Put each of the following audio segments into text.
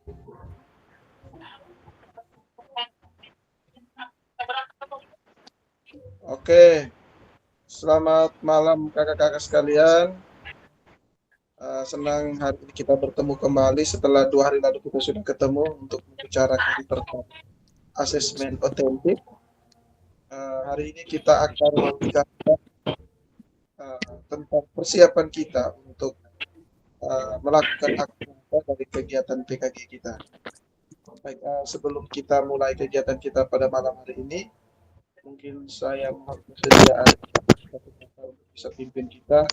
Oke, selamat malam kakak-kakak sekalian. Senang hari ini kita bertemu kembali setelah 2 hari lalu kita sudah ketemu untuk membicarakan terkait asesmen otentik. Hari ini kita akan membicarakan tentang persiapan kita untuk melakukan aktivitas dari kegiatan PKG kita. Baik, sebelum kita mulai kegiatan kita pada malam hari ini, mungkin saya mohon kesediaan untuk bisa pimpin kita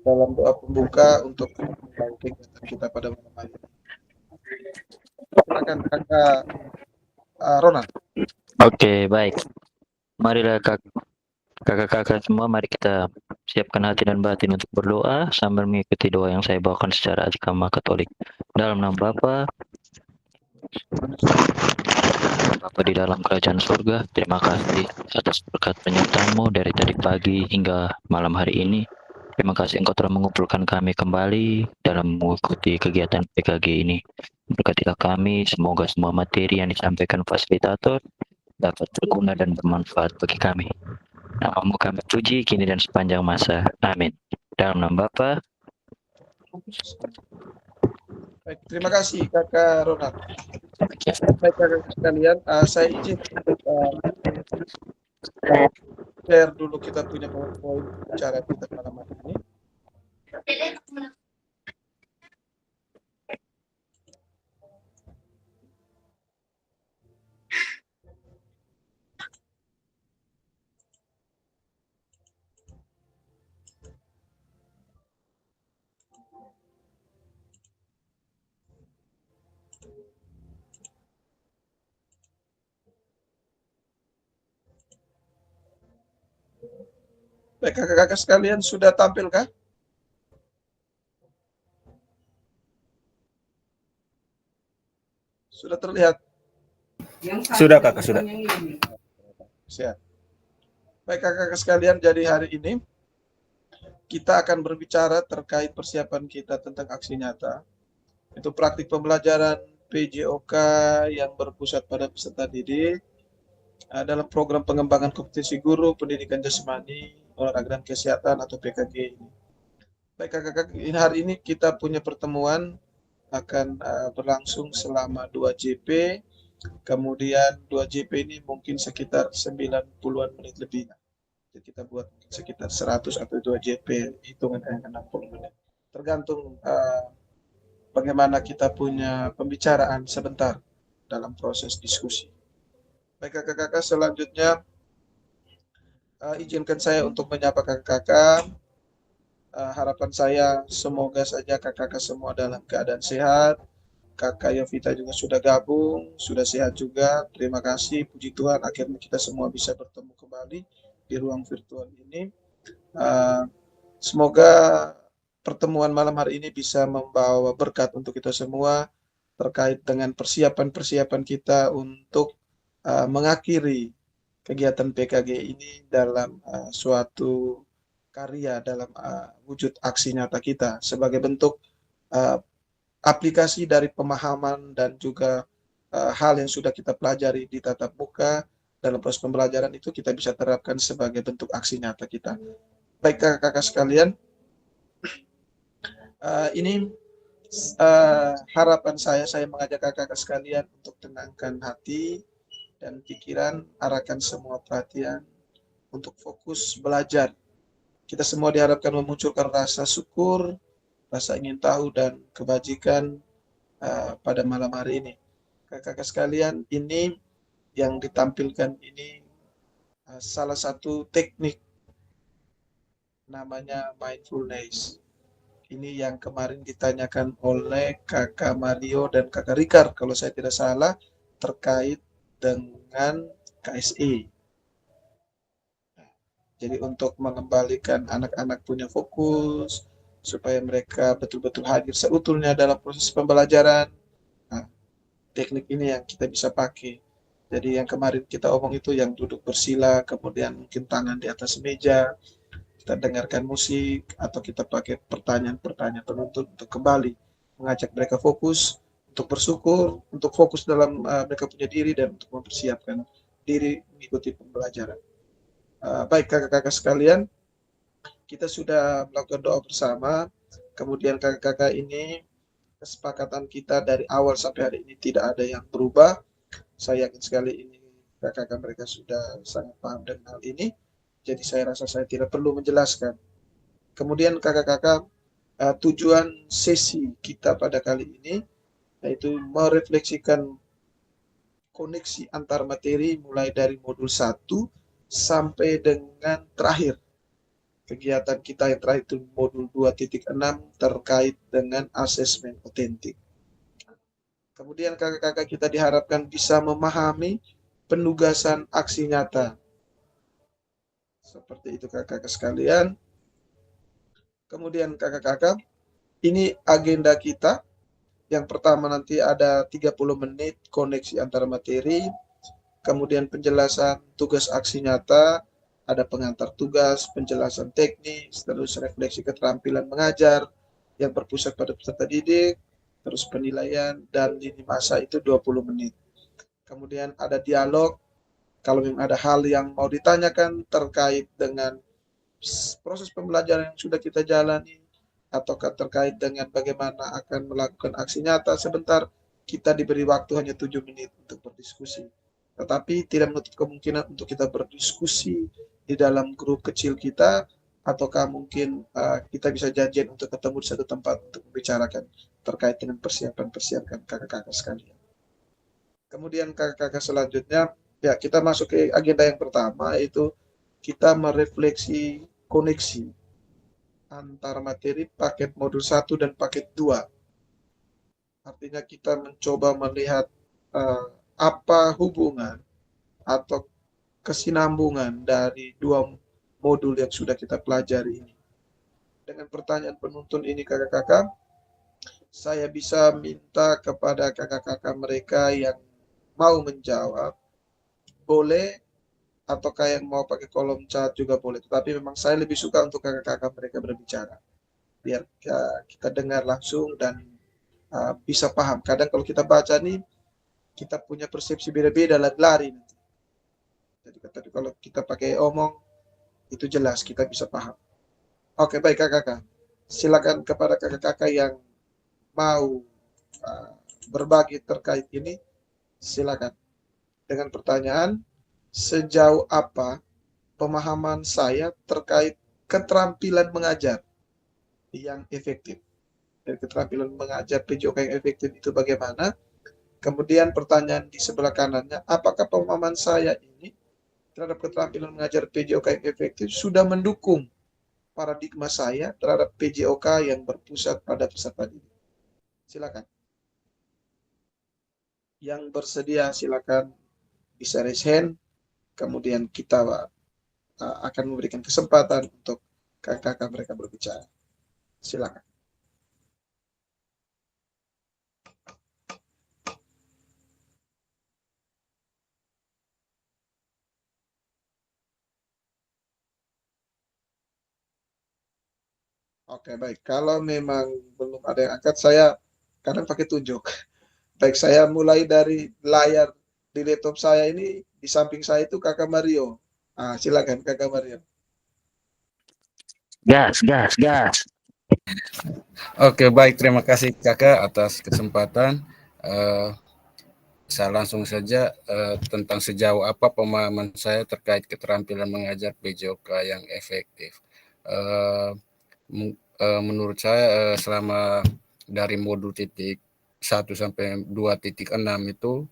dalam doa pembuka untuk memulai kegiatan kita pada malam hari ini. Silakan kakak Ronald. Oke, baik. Marilah kakak-kakak semua, mari kita siapkan hati dan batin untuk berdoa sambil mengikuti doa yang saya bawakan secara agama Katolik. Dalam nama Bapa di dalam kerajaan surga, terima kasih atas berkat penyertaan-Mu dari tadi pagi hingga malam hari ini. Terima kasih Engkau telah mengumpulkan kami kembali dalam mengikuti kegiatan PKG ini. Berkatilah kami, semoga semua materi yang disampaikan fasilitator dapat berguna dan bermanfaat bagi kami. Nama-Mu kami puji kini dan sepanjang masa. Amin. Dalam nama Bapa. Baik, terima kasih kakak Ronald. Baik kakak sekalian, saya izin untuk share dulu kita punya poin bicara kita malam hari ini. Baik kakak-kakak sekalian, sudah tampil kah? Sudah terlihat? Sudah kakak, sudah. Siap. Baik kakak-kakak sekalian, jadi hari ini kita akan berbicara terkait persiapan kita tentang aksi nyata. Itu praktik pembelajaran PJOK yang berpusat pada peserta didik dalam program pengembangan kompetensi guru, pendidikan jasmani, olahraga dan kesehatan atau PKG ini. Baik kakak-kakak, hari ini kita punya pertemuan akan berlangsung selama 2 JP. Kemudian 2 JP ini mungkin sekitar 90-an menit lebih. Jadi kita buat sekitar 100 atau 2 JP, hitungan 60 menit. Tergantung bagaimana kita punya pembicaraan sebentar dalam proses diskusi. Baik kakak-kakak, selanjutnya izinkan saya untuk menyapa kakak-kakak. Harapan saya semoga saja kakak-kakak semua dalam keadaan sehat. Kakak Yovita juga sudah gabung, sudah sehat juga. Terima kasih, puji Tuhan akhirnya kita semua bisa bertemu kembali di ruang virtual ini. Semoga pertemuan malam hari ini bisa membawa berkat untuk kita semua terkait dengan persiapan-persiapan kita untuk mengakhiri kegiatan PKG ini dalam suatu karya dalam wujud aksi nyata kita sebagai bentuk aplikasi dari pemahaman dan juga hal yang sudah kita pelajari di tatap muka dalam proses pembelajaran itu kita bisa terapkan sebagai bentuk aksi nyata kita. Baik kakak-kakak sekalian, ini harapan saya mengajak kakak-kakak sekalian untuk tenangkan hati dan pikiran, arahkan semua perhatian untuk fokus belajar. Kita semua diharapkan memunculkan rasa syukur, rasa ingin tahu dan kebajikan pada malam hari ini. Kakak-kakak sekalian, ini yang ditampilkan ini salah satu teknik namanya mindfulness. Ini yang kemarin ditanyakan oleh kakak Mario dan kakak Rikar, kalau saya tidak salah, terkait dengan KSE. Jadi untuk mengembalikan anak-anak punya fokus, supaya mereka betul-betul hadir seutuhnya dalam proses pembelajaran. Nah, teknik ini yang kita bisa pakai. Jadi yang kemarin kita omong itu yang duduk bersila, kemudian mungkin tangan di atas meja, kita dengarkan musik, atau kita pakai pertanyaan-pertanyaan penuntut untuk kembali mengajak mereka fokus, untuk untuk bersyukur, untuk fokus dalam mereka punya diri dan untuk mempersiapkan diri mengikuti pembelajaran. Baik kakak-kakak sekalian, kita sudah melakukan doa bersama. Kemudian kakak-kakak ini, kesepakatan kita dari awal sampai hari ini tidak ada yang berubah. Saya yakin sekali ini kakak-kakak mereka sudah sangat paham dengan hal ini. Jadi saya rasa saya tidak perlu menjelaskan. Kemudian kakak-kakak, tujuan sesi kita pada kali ini yaitu merefleksikan koneksi antar materi mulai dari modul 1 sampai dengan terakhir. Kegiatan kita yang terakhir itu modul 2.6 terkait dengan asesmen otentik. Kemudian kakak-kakak kita diharapkan bisa memahami penugasan aksi nyata. Seperti itu kakak-kakak sekalian. Kemudian kakak-kakak, ini agenda kita. Yang pertama nanti ada 30 menit koneksi antara materi, kemudian penjelasan tugas aksi nyata, ada pengantar tugas, penjelasan teknis, terus refleksi keterampilan mengajar yang berpusat pada peserta didik, terus penilaian, dan lini masa itu 20 menit. Kemudian ada dialog, kalau memang ada hal yang mau ditanyakan terkait dengan proses pembelajaran yang sudah kita jalani, ataukah terkait dengan bagaimana akan melakukan aksi nyata, sebentar kita diberi waktu hanya 7 menit untuk berdiskusi. Tetapi tidak menutup kemungkinan untuk kita berdiskusi di dalam grup kecil kita, ataukah mungkin kita bisa janjian untuk ketemu di satu tempat untuk membicarakan terkait dengan persiapan kakak-kakak sekalian. Kemudian kakak-kakak selanjutnya, ya kita masuk ke agenda yang pertama, yaitu kita merefleksi koneksi antara materi paket modul 1 dan paket 2. Artinya kita mencoba melihat apa hubungan atau kesinambungan dari dua modul yang sudah kita pelajari ini. Dengan pertanyaan penuntun ini kakak-kakak, saya bisa minta kepada kakak-kakak mereka yang mau menjawab, boleh, ataukah yang mau pakai kolom chat juga boleh. Tetapi memang saya lebih suka untuk kakak-kakak mereka berbicara, biar kita dengar langsung dan bisa paham. Kadang kalau kita baca nih, kita punya persepsi beda-beda, lari-lari nanti. Jadi kalau kita pakai omong, itu jelas kita bisa paham. Oke, baik kakak-kakak. Silakan kepada kakak-kakak yang mau berbagi terkait ini, silakan. Dengan pertanyaan, sejauh apa pemahaman saya terkait keterampilan mengajar yang efektif? Dan keterampilan mengajar PJOK yang efektif itu bagaimana? Kemudian pertanyaan di sebelah kanannya, apakah pemahaman saya ini terhadap keterampilan mengajar PJOK yang efektif sudah mendukung paradigma saya terhadap PJOK yang berpusat pada peserta didik? Silakan. Yang bersedia silakan bisa raise hand. Kemudian kita akan memberikan kesempatan untuk kakak-kakak mereka berbicara. Silakan. Oke, baik. Kalau memang belum ada yang angkat, saya kadang pakai tunjuk. Baik, saya mulai dari layar di laptop saya ini, di samping saya itu kakak Mario. Silakan kakak Mario. Gas, gas, gas. Oke, baik. Terima kasih kakak atas kesempatan. Saya langsung saja tentang sejauh apa pemahaman saya terkait keterampilan mengajar PJOK yang efektif. Menurut saya selama dari modul titik 1 sampai 2.6 itu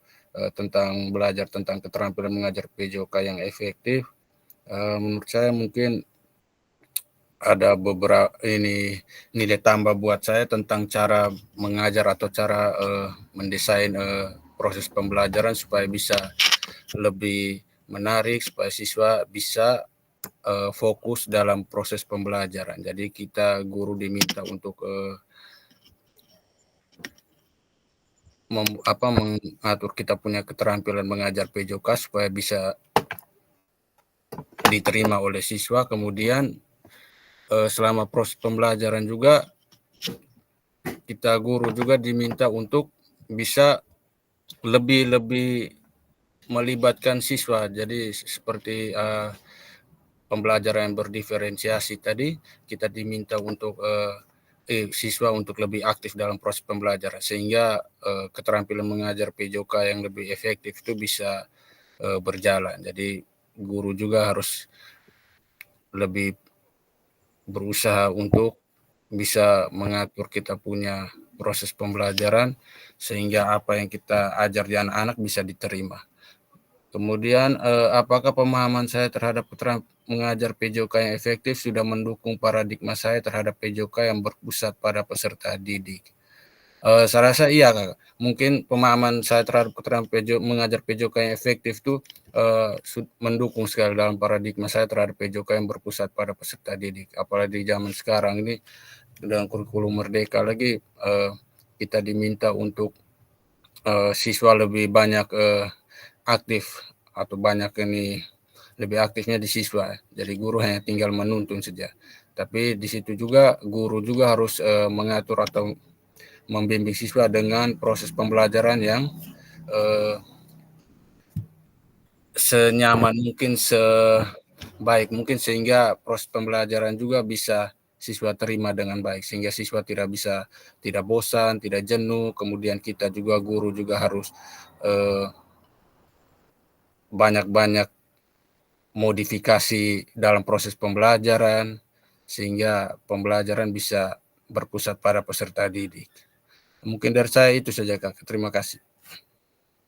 tentang belajar tentang keterampilan mengajar PJOK yang efektif, menurut saya mungkin ada beberapa nilai tambah buat saya tentang cara mengajar atau cara mendesain proses pembelajaran supaya bisa lebih menarik, supaya siswa bisa fokus dalam proses pembelajaran. Jadi kita guru diminta untuk mengatur kita punya keterampilan mengajar PJOK supaya bisa diterima oleh siswa. Kemudian selama proses pembelajaran juga kita guru juga diminta untuk bisa lebih melibatkan siswa. Jadi seperti pembelajaran yang berdiferensiasi tadi, kita diminta untuk siswa untuk lebih aktif dalam proses pembelajaran, sehingga keterampilan mengajar PJOK yang lebih efektif itu bisa berjalan. Jadi guru juga harus lebih berusaha untuk bisa mengatur kita punya proses pembelajaran sehingga apa yang kita ajar di anak-anak bisa diterima. Kemudian apakah pemahaman saya terhadap mengajar PJOK yang efektif sudah mendukung paradigma saya terhadap PJOK yang berpusat pada peserta didik? Saya rasa iya, Kak. Mungkin pemahaman saya terhadap mengajar PJOK yang efektif itu mendukung sekali dalam paradigma saya terhadap PJOK yang berpusat pada peserta didik. Apalagi di zaman sekarang ini dengan kurikulum merdeka lagi, kita diminta untuk siswa lebih banyak aktif atau banyak ini lebih aktifnya di siswa. Jadi guru hanya tinggal menuntun saja. Tapi di situ juga guru juga harus mengatur atau membimbing siswa dengan proses pembelajaran yang senyaman mungkin, sebaik mungkin, sehingga proses pembelajaran juga bisa siswa terima dengan baik, sehingga siswa tidak bosan, tidak jenuh. Kemudian kita juga guru juga harus banyak-banyak modifikasi dalam proses pembelajaran sehingga pembelajaran bisa berpusat pada peserta didik. Mungkin dari saya itu saja, Kak. Terima kasih.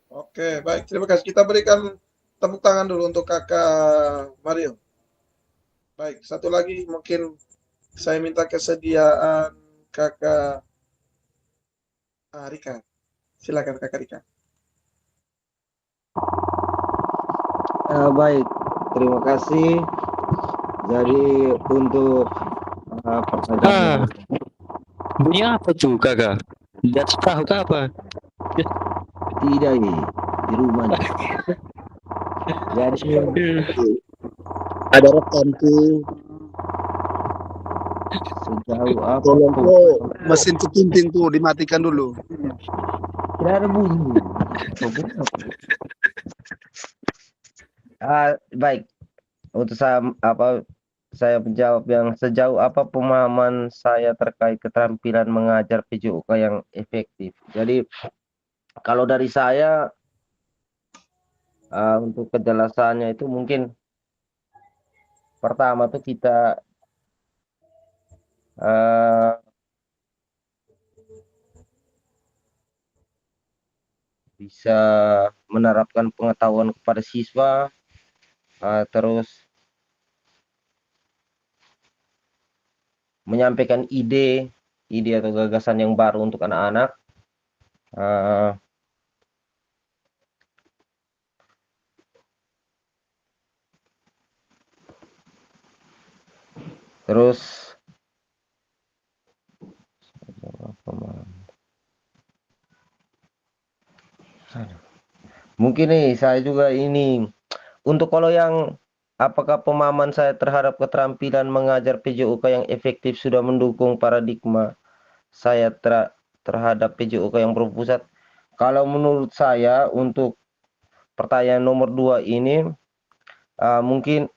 Oke, baik. Terima kasih. Kita berikan tepuk tangan dulu untuk Kakak Mario. Baik, satu lagi mungkin saya minta kesediaan Kakak Rika. Silakan Kakak Rika. Baik, terima kasih. Jadi untuk pertanyaan Bunyi apa tuh, Kakak? That's tahu kah apa? tidak ini di rumah nih. Jadi ada rekanku, sejauh apa tolong mesin ketunting tuh dimatikan dulu. tidak ada bunyi. Baik, untuk saya menjawab yang sejauh apa pemahaman saya terkait keterampilan mengajar PJOK yang efektif. Jadi kalau dari saya untuk kejelasannya itu mungkin pertama tuh kita bisa menerapkan pengetahuan kepada siswa, terus menyampaikan ide atau gagasan yang baru untuk anak-anak, terus mungkin nih saya juga ini untuk kalau yang apakah pemahaman saya terhadap keterampilan mengajar PJOK yang efektif sudah mendukung paradigma saya terhadap PJOK yang berpusat. Kalau menurut saya untuk pertanyaan nomor 2 ini mungkin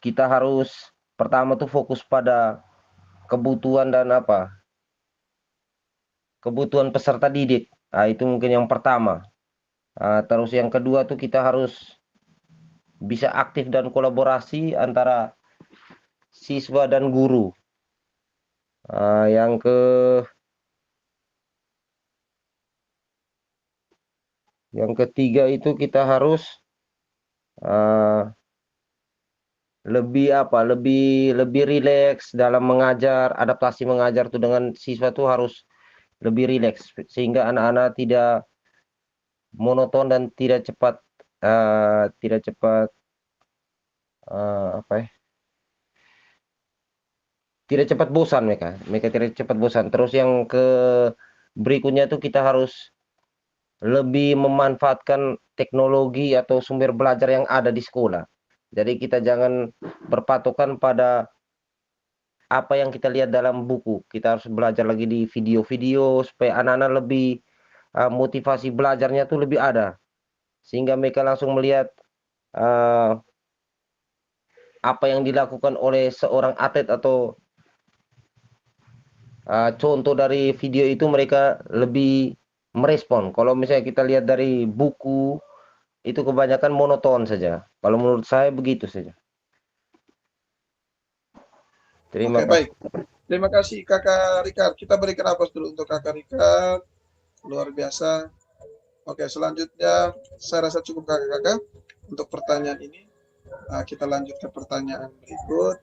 kita harus pertama tuh fokus pada kebutuhan dan kebutuhan peserta didik. Itu mungkin yang pertama. Terus yang kedua tuh kita harus bisa aktif dan kolaborasi antara siswa dan guru. Yang ketiga itu kita harus lebih rileks dalam mengajar. Adaptasi mengajar tuh dengan siswa tuh harus lebih rileks sehingga anak-anak tidak monoton dan tidak cepat tidak cepat bosan mereka tidak cepat bosan. Terus yang berikutnya tuh kita harus lebih memanfaatkan teknologi atau sumber belajar yang ada di sekolah. Jadi kita jangan berpatokan pada apa yang kita lihat dalam buku. Kita harus belajar lagi di video-video supaya anak-anak lebih motivasi belajarnya tuh lebih ada, sehingga mereka langsung melihat apa yang dilakukan oleh seorang atlet atau contoh dari video itu mereka lebih merespon. Kalau misalnya kita lihat dari buku, itu kebanyakan monoton saja. Kalau menurut saya begitu saja. Terima Oke, kasih. baik. Terima kasih Kakak Rikard. Kita berikan aplaus dulu untuk Kakak Rikard. Luar biasa. Oke, selanjutnya saya rasa cukup Kakak-kakak untuk pertanyaan ini. Kita lanjut ke pertanyaan berikut.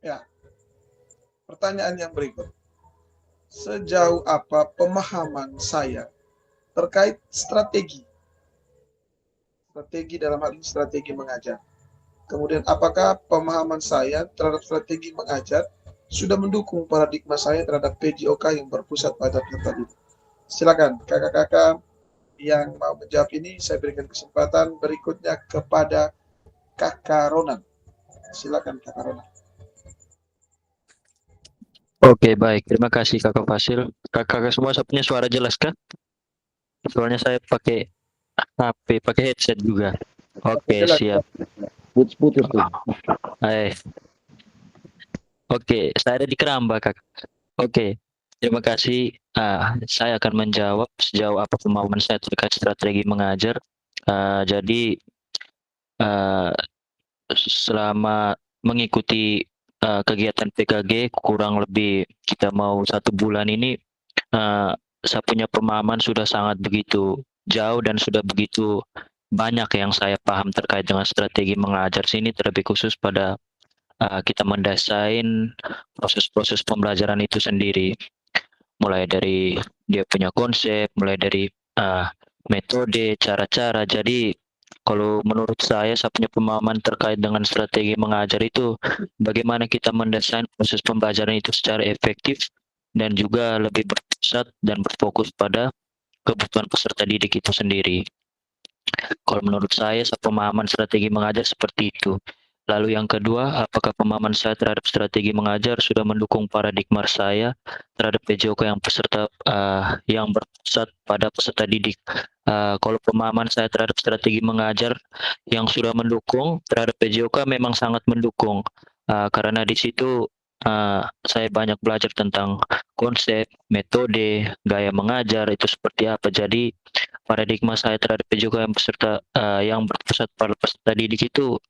Ya, pertanyaan yang berikut. Sejauh apa pemahaman saya terkait strategi dalam hal ini strategi mengajar? Kemudian apakah pemahaman saya terhadap strategi mengajar sudah mendukung paradigma saya terhadap PJOK yang berpusat pada peserta didik? Silakan kakak-kakak yang mau menjawab ini, saya berikan kesempatan berikutnya kepada Kakak Ronan. Silakan Kakak Ronan. Oke, baik. Terima kasih Kakak Fasil. Kakak semua punya suara jelas kah? Soalnya saya pakai HP, pakai headset juga. Oke, Jelas. siap. Putus-putus tuh. Oke, saya ada di Keramba, Kak. Oke, terima kasih. Saya akan menjawab sejauh apa pemahaman saya terkait strategi mengajar. Jadi, selama mengikuti kegiatan PKG kurang lebih kita mau 1 bulan ini, saya punya pemahaman sudah sangat begitu jauh dan sudah begitu banyak yang saya paham terkait dengan strategi mengajar sini, terlebih khusus pada kita mendesain proses-proses pembelajaran itu sendiri, mulai dari dia punya konsep, mulai dari metode, cara-cara. Jadi kalau menurut saya punya pemahaman terkait dengan strategi mengajar itu bagaimana kita mendesain proses pembelajaran itu secara efektif dan juga lebih berpusat dan berfokus pada kebutuhan peserta didik itu sendiri. Kalau menurut saya pemahaman strategi mengajar seperti itu. Lalu yang kedua, apakah pemahaman saya terhadap strategi mengajar sudah mendukung paradigma saya terhadap PJOK yang berpusat pada peserta didik? Kalau pemahaman saya terhadap strategi mengajar yang sudah mendukung terhadap PJOK memang sangat mendukung, karena di situ saya banyak belajar tentang konsep, metode, gaya mengajar itu seperti apa. Jadi paradigma saya terhadap PJOK yang berpusat pada peserta didik itu,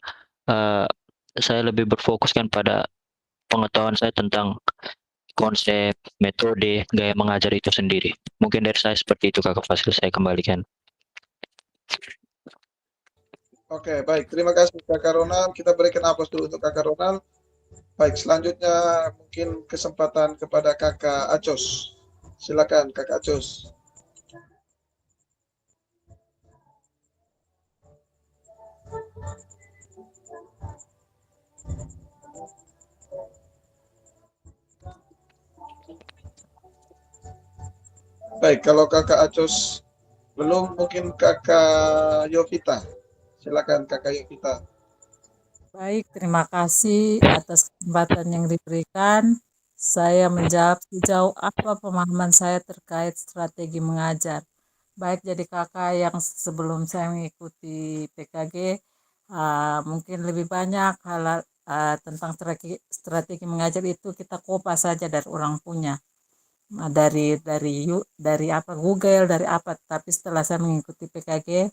saya lebih berfokuskan pada pengetahuan saya tentang konsep, metode, gaya mengajar itu sendiri. Mungkin dari saya seperti itu Kakak Fasil, saya kembalikan. Oke, baik. Terima kasih Kakak Ronald. Kita berikan aplaus dulu untuk Kakak Ronald. Baik, selanjutnya mungkin kesempatan kepada Kakak Acos. Silakan Kakak Acos. Baik, kalau Kakak Acos belum, mungkin Kakak Yovita. Silakan Kakak Yovita. Baik, terima kasih atas kesempatan yang diberikan. Saya menjawab sejauh apa pemahaman saya terkait strategi mengajar. Baik, jadi kakak yang sebelum saya mengikuti PKG, mungkin lebih banyak hal tentang strategi mengajar itu kita kopas saja dari orang punya. Dari apa Google, dari apa, tapi setelah saya mengikuti PKG,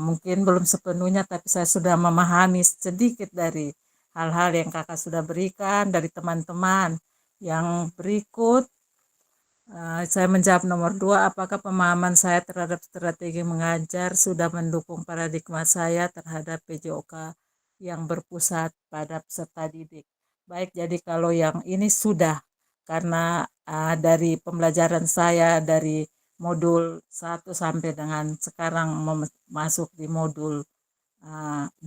mungkin belum sepenuhnya, tapi saya sudah memahami sedikit dari hal-hal yang kakak sudah berikan dari teman-teman. Yang berikut, saya menjawab nomor 2, apakah pemahaman saya terhadap strategi mengajar sudah mendukung paradigma saya terhadap PJOK yang berpusat pada peserta didik. Baik, jadi kalau yang ini sudah, karena dari pembelajaran saya dari modul 1 sampai dengan sekarang masuk di modul 2.6,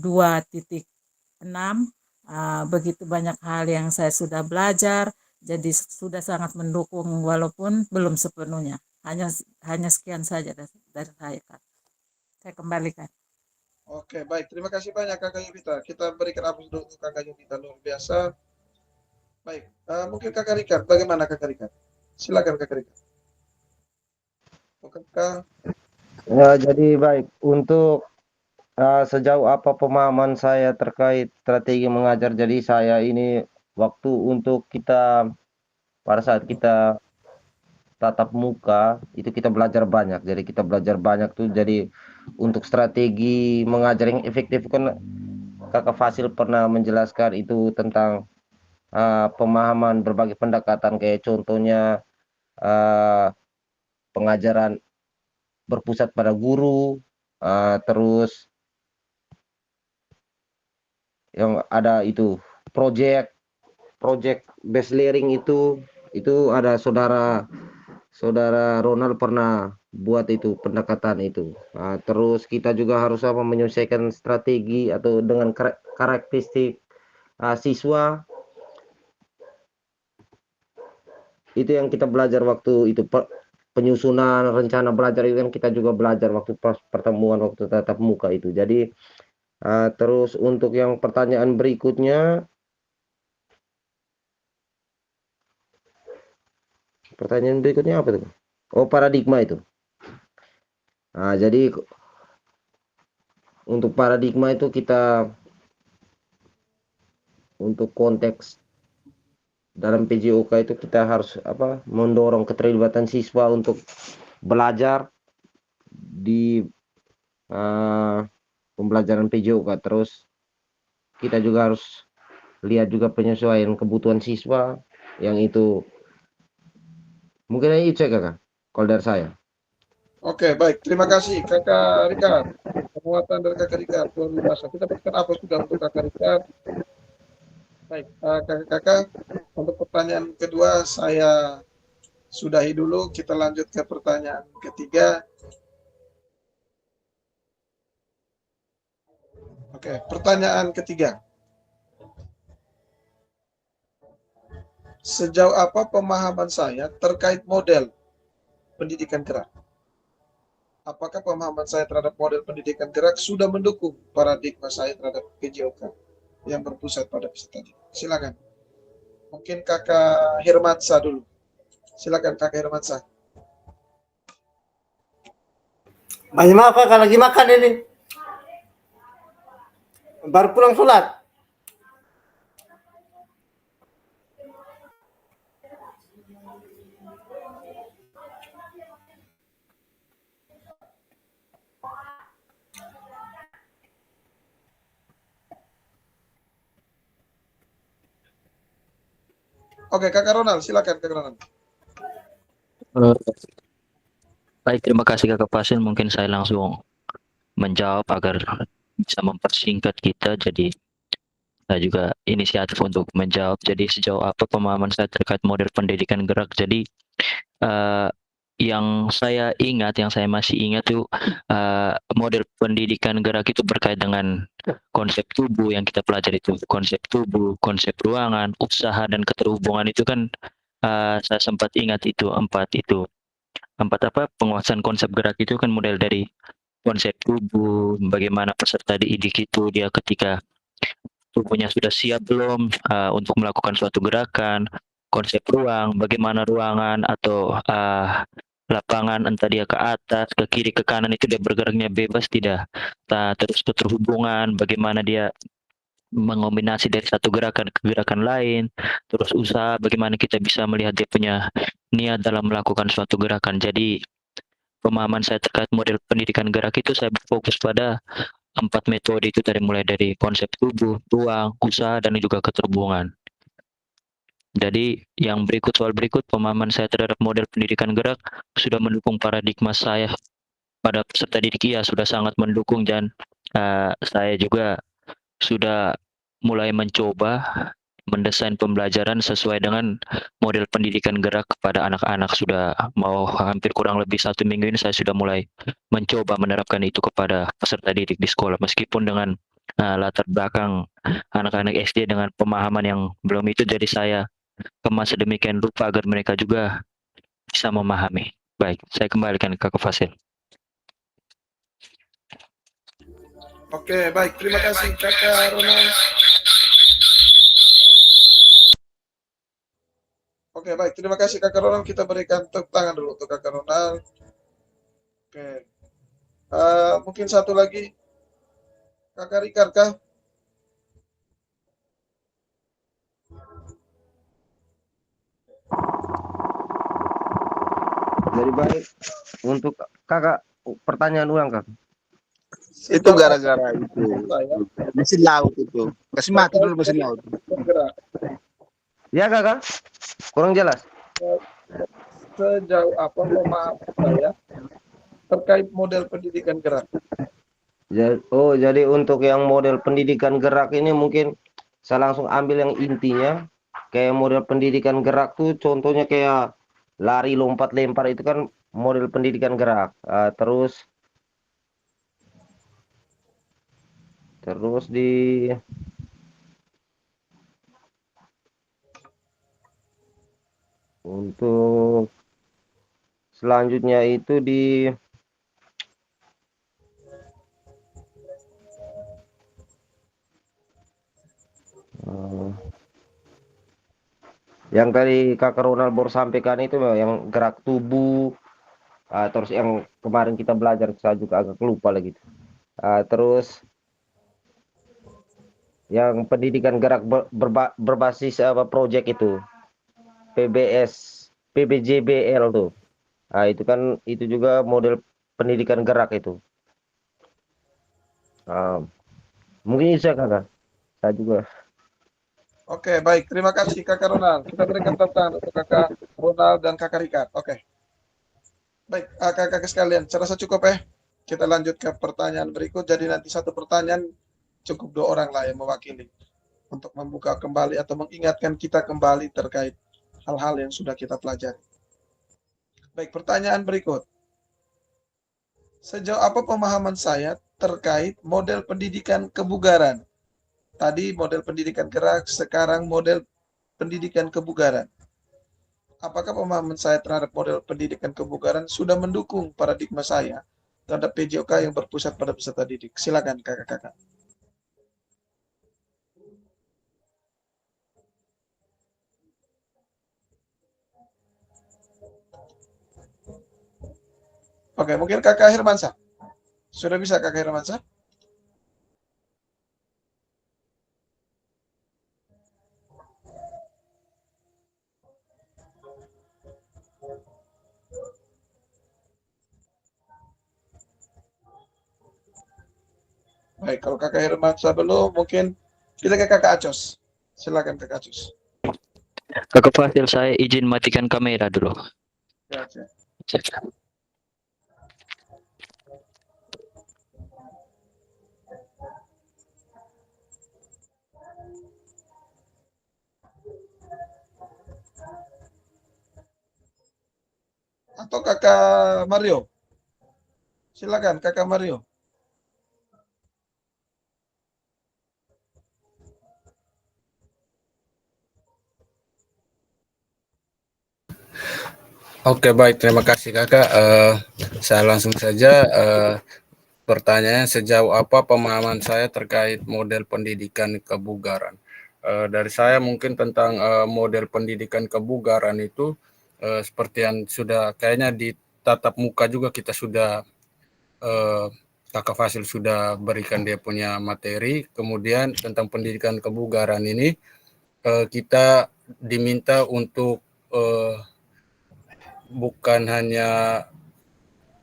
begitu banyak hal yang saya sudah belajar, jadi sudah sangat mendukung walaupun belum sepenuhnya. Hanya sekian saja dari saya, Kak. Saya kembalikan. Oke, baik. Terima kasih banyak Kakak Yovita. Kita berikan aplaus dulu untuk Kakak Yovita, luar biasa. Baik, mungkin Kakak Rika, bagaimana Kakak Rika? Silakan Kakak Rika. Kakak, Ya, jadi baik untuk sejauh apa pemahaman saya terkait strategi mengajar. Jadi saya ini waktu untuk kita pada saat kita tatap muka itu kita belajar banyak. Jadi kita belajar banyak tuh. Jadi untuk strategi mengajar yang efektif kan Kakak Fasil pernah menjelaskan itu tentang pemahaman berbagai pendekatan kayak contohnya uh, pengajaran berpusat pada guru, terus yang ada itu project project based learning itu ada saudara saudara Ronald pernah buat itu pendekatan itu. Terus kita juga harus apa menyesuaikan strategi atau dengan karakteristik siswa itu yang kita belajar waktu itu penyusunan rencana belajar itu kan kita juga belajar waktu pas pertemuan waktu tatap muka itu. Jadi terus untuk yang pertanyaan berikutnya, apa tuh? Oh, paradigma itu. Jadi untuk paradigma itu kita untuk konteks dalam PJOK itu kita harus apa mendorong keterlibatan siswa untuk belajar di pembelajaran PJOK. Terus kita juga harus lihat juga penyesuaian kebutuhan siswa yang itu mungkin itu ya kakak kalau dari saya. oke, baik. Terima kasih Kakak Rika. Penguatan dari Kakak Rika luar biasa. Kita berikan apa sudah untuk Kakak Rika. Baik, kakak-kakak, untuk pertanyaan kedua saya sudahi dulu. Kita lanjut ke pertanyaan ketiga. Oke, pertanyaan ketiga. Sejauh apa pemahaman saya terkait model pendidikan gerak? Apakah pemahaman saya terhadap model pendidikan gerak sudah mendukung paradigma saya terhadap PJOK yang berpusat pada peserta didik? Silakan. Mungkin Kakak Hirmansyah dulu. Silakan Kakak Hirmansyah. Banyak maaf kakak lagi makan ini. Baru pulang sholat. Oke, Kakak Ronald, silakan Kakak Ronald. Baik, terima kasih Kakak Fasil. Mungkin saya langsung menjawab agar bisa mempersingkat kita. Jadi saya juga inisiatif untuk menjawab. Jadi sejauh apa pemahaman saya terkait model pendidikan gerak. Jadi yang saya ingat, yang saya masih ingat tuh model pendidikan gerak itu berkait dengan konsep tubuh yang kita pelajari itu. Konsep tubuh, konsep ruangan, usaha, dan keterhubungan itu kan saya sempat ingat itu empat itu. Empat apa penguasaan konsep gerak itu kan model dari konsep tubuh, bagaimana peserta didik itu dia ketika tubuhnya sudah siap belum untuk melakukan suatu gerakan, konsep ruang, bagaimana ruangan atau lapangan entah dia ke atas, ke kiri, ke kanan itu dia bergeraknya bebas tidak, terus keterhubungan, bagaimana dia mengombinasi dari satu gerakan ke gerakan lain, terus usaha bagaimana kita bisa melihat dia punya niat dalam melakukan suatu gerakan. Jadi pemahaman saya terkait model pendidikan gerak itu saya berfokus pada empat metode itu dari mulai dari konsep tubuh, ruang, usaha, dan juga keterhubungan. Jadi yang soal berikut pemahaman saya terhadap model pendidikan gerak sudah mendukung paradigma saya pada peserta didik, ya sudah sangat mendukung, dan saya juga sudah mulai mencoba mendesain pembelajaran sesuai dengan model pendidikan gerak kepada anak-anak. Sudah mau hampir kurang lebih 1 minggu ini saya sudah mulai mencoba menerapkan itu kepada peserta didik di sekolah, meskipun dengan latar belakang anak-anak SD dengan pemahaman yang belum itu, jadi saya kemas sedemikian rupa agar mereka juga bisa memahami. Baik, saya kembalikan ke Kak Fasil. Oke, baik. Terima kasih Kakak Ronald. Oke, baik. Terima kasih Kakak Ronald. Kita berikan tepuk tangan dulu untuk Kakak Ronald. Oke. Mungkin satu lagi, Kakak Rikar kah? Jadi baik untuk kakak pertanyaan ulang kak. Itu gara-gara itu mesin laut itu. Kasih mati dulu mesin laut. Bergerak. Ya kakak, kurang jelas. Sejauh apa pemahaman saya terkait model pendidikan gerak? Jadi untuk yang model pendidikan gerak ini mungkin saya langsung ambil yang intinya. Kayak model pendidikan gerak tuh contohnya kayak lari, lompat, lempar itu kan model pendidikan gerak. Terus untuk selanjutnya itu yang tadi Kakak Ronald baru sampaikan itu yang gerak tubuh, terus yang kemarin kita belajar saya juga agak lupa lagi. Terus yang pendidikan gerak berbasis proyek itu PBJBL tuh. Itu kan itu juga model pendidikan gerak itu. Mungkin bisa kakak. Saya juga. Oke, baik. Terima kasih Kakak Ronald. Kita berikan tepuk tangan untuk Kakak Ronald dan Kakak Rikar. Oke. Baik, kakak-kakak sekalian, saya rasa cukup ya. Kita lanjut ke pertanyaan berikut. Jadi nanti satu pertanyaan cukup 2 orang lah yang mewakili untuk membuka kembali atau mengingatkan kita kembali terkait hal-hal yang sudah kita pelajari. Baik, pertanyaan berikut. Sejauh apa pemahaman saya terkait model pendidikan kebugaran? Tadi model pendidikan gerak, sekarang model pendidikan kebugaran. Apakah pemahaman saya terhadap model pendidikan kebugaran sudah mendukung paradigma saya terhadap PJOK yang berpusat pada peserta didik? Silakan kakak-kakak. Oke, mungkin kakak Hermansyah. Sudah bisa kakak Hermansyah? Baik, kalau kakak Hermansyah belum, mungkin kita ke kakak Acos. Silakan kakak Acos. Kakak Fasil, saya izin matikan kamera dulu. Ya, atau kakak Mario. Silakan kakak Mario. Oke, baik, terima kasih kakak. Saya langsung saja. Pertanyaan sejauh apa pemahaman saya terkait model pendidikan kebugaran. Dari saya mungkin tentang model pendidikan kebugaran itu seperti yang sudah kayaknya di tatap muka juga kita sudah Kakak Fasil sudah berikan dia punya materi. Kemudian tentang pendidikan kebugaran ini kita diminta untuk bukan hanya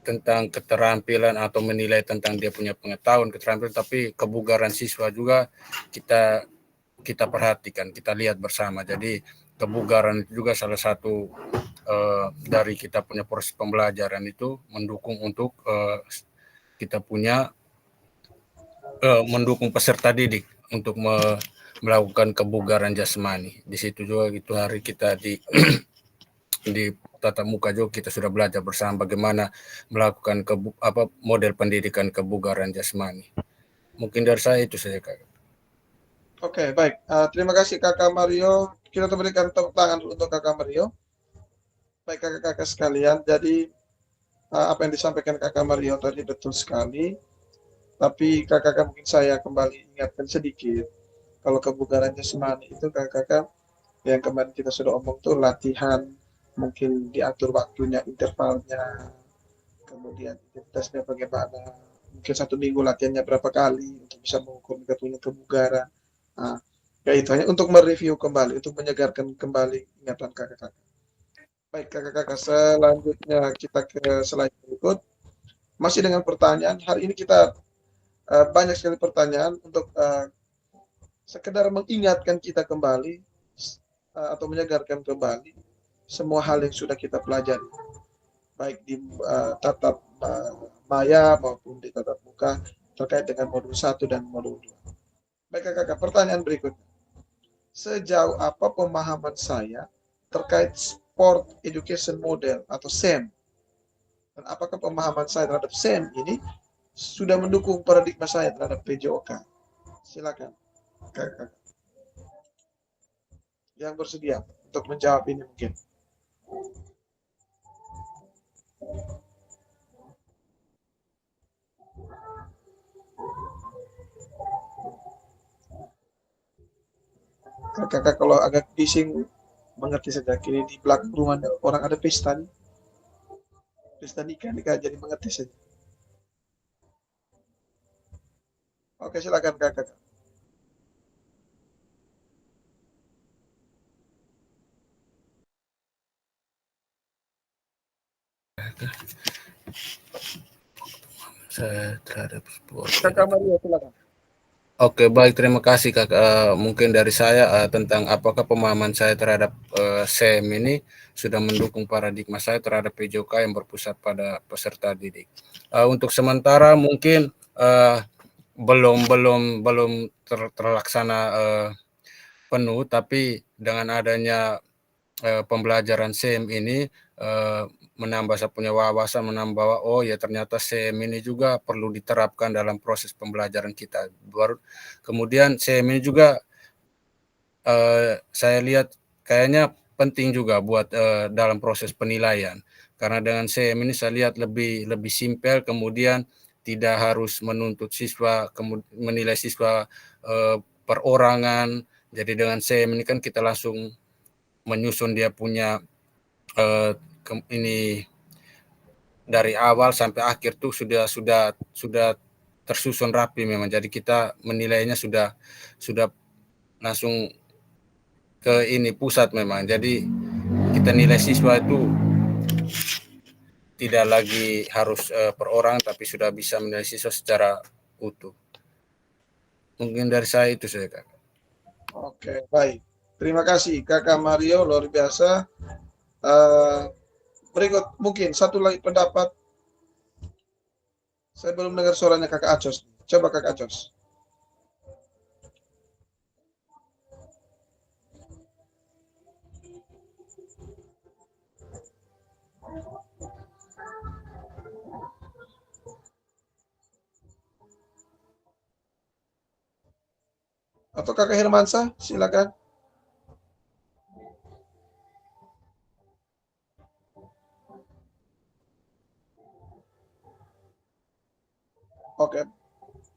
tentang keterampilan atau menilai tentang dia punya pengetahuan, keterampilan, tapi kebugaran siswa juga kita perhatikan, kita lihat bersama. Jadi kebugaran itu juga salah satu dari kita punya proses pembelajaran itu mendukung untuk kita punya mendukung peserta didik untuk melakukan kebugaran jasmani. Di situ juga itu hari kita di tatap muka juga kita sudah belajar bersama bagaimana melakukan model pendidikan kebugaran jasmani. Mungkin dari saya itu saja Kak. Oke, baik. Terima kasih Kakak Mario. Kita berikan tepuk tangan untuk Kakak Mario. Baik kakak-kakak sekalian, jadi apa yang disampaikan Kakak Mario tadi betul sekali. Tapi kakak-kakak mungkin saya kembali ingatkan sedikit. Kalau kebugaran jasmani itu kakak-kakak yang kemarin kita sudah omong tuh latihan, mungkin diatur waktunya, intervalnya, kemudian intensitasnya bagaimana, mungkin 1 minggu latihannya berapa kali untuk bisa mengukur kita punya kebugaran. Nah, ya itu hanya untuk mereview kembali, untuk menyegarkan kembali ingatan kakak-kakak. Baik kakak-kakak, selanjutnya kita ke slide berikut. Masih dengan pertanyaan, hari ini kita banyak sekali pertanyaan untuk sekedar mengingatkan kita kembali atau menyegarkan kembali semua hal yang sudah kita pelajari, baik di tatap maya maupun di tatap muka terkait dengan modul 1 dan modul 2. Baik kakak-kakak, pertanyaan berikutnya. Sejauh apa pemahaman saya terkait Sport Education Model atau SEM? Dan apakah pemahaman saya terhadap SEM ini sudah mendukung paradigma saya terhadap PJOK? Silakan kakak-kakak yang bersedia untuk menjawab ini mungkin. Kakak kalau agak bising mengerti saja. Kini di belakang rumah orang ada pesta nih. Pesta nikah jadi mengerti saja. Oke, silakan kakak. Saya terhadap sport. Kakak Mario, silakan. Oke, baik, terima kasih Kak. Mungkin dari saya tentang apakah pemahaman saya terhadap SEM ini sudah mendukung paradigma saya terhadap PJOK yang berpusat pada peserta didik. Untuk sementara mungkin belum terlaksana penuh, tapi dengan adanya pembelajaran SEM ini menambah saya punya wawasan, menambah oh ya ternyata SEM ini juga perlu diterapkan dalam proses pembelajaran kita. Kemudian SEM ini juga saya lihat kayaknya penting juga buat dalam proses penilaian, karena dengan SEM ini saya lihat lebih simpel, kemudian tidak harus menuntut siswa, menilai siswa perorangan. Jadi dengan SEM ini kan kita langsung menyusun dia punya ini dari awal sampai akhir tuh sudah tersusun rapi memang. Jadi kita menilainya sudah langsung ke ini pusat memang. Jadi kita nilai siswa itu tidak lagi harus per orang, tapi sudah bisa menilai siswa secara utuh. Mungkin dari saya itu saja, Kak. Oke, baik. Terima kasih Kakak Mario, luar biasa. Berikut mungkin satu lagi pendapat. Saya belum dengar suaranya Kakak Acos. Coba Kakak Acos. Atau Kakak Hermansyah, silakan.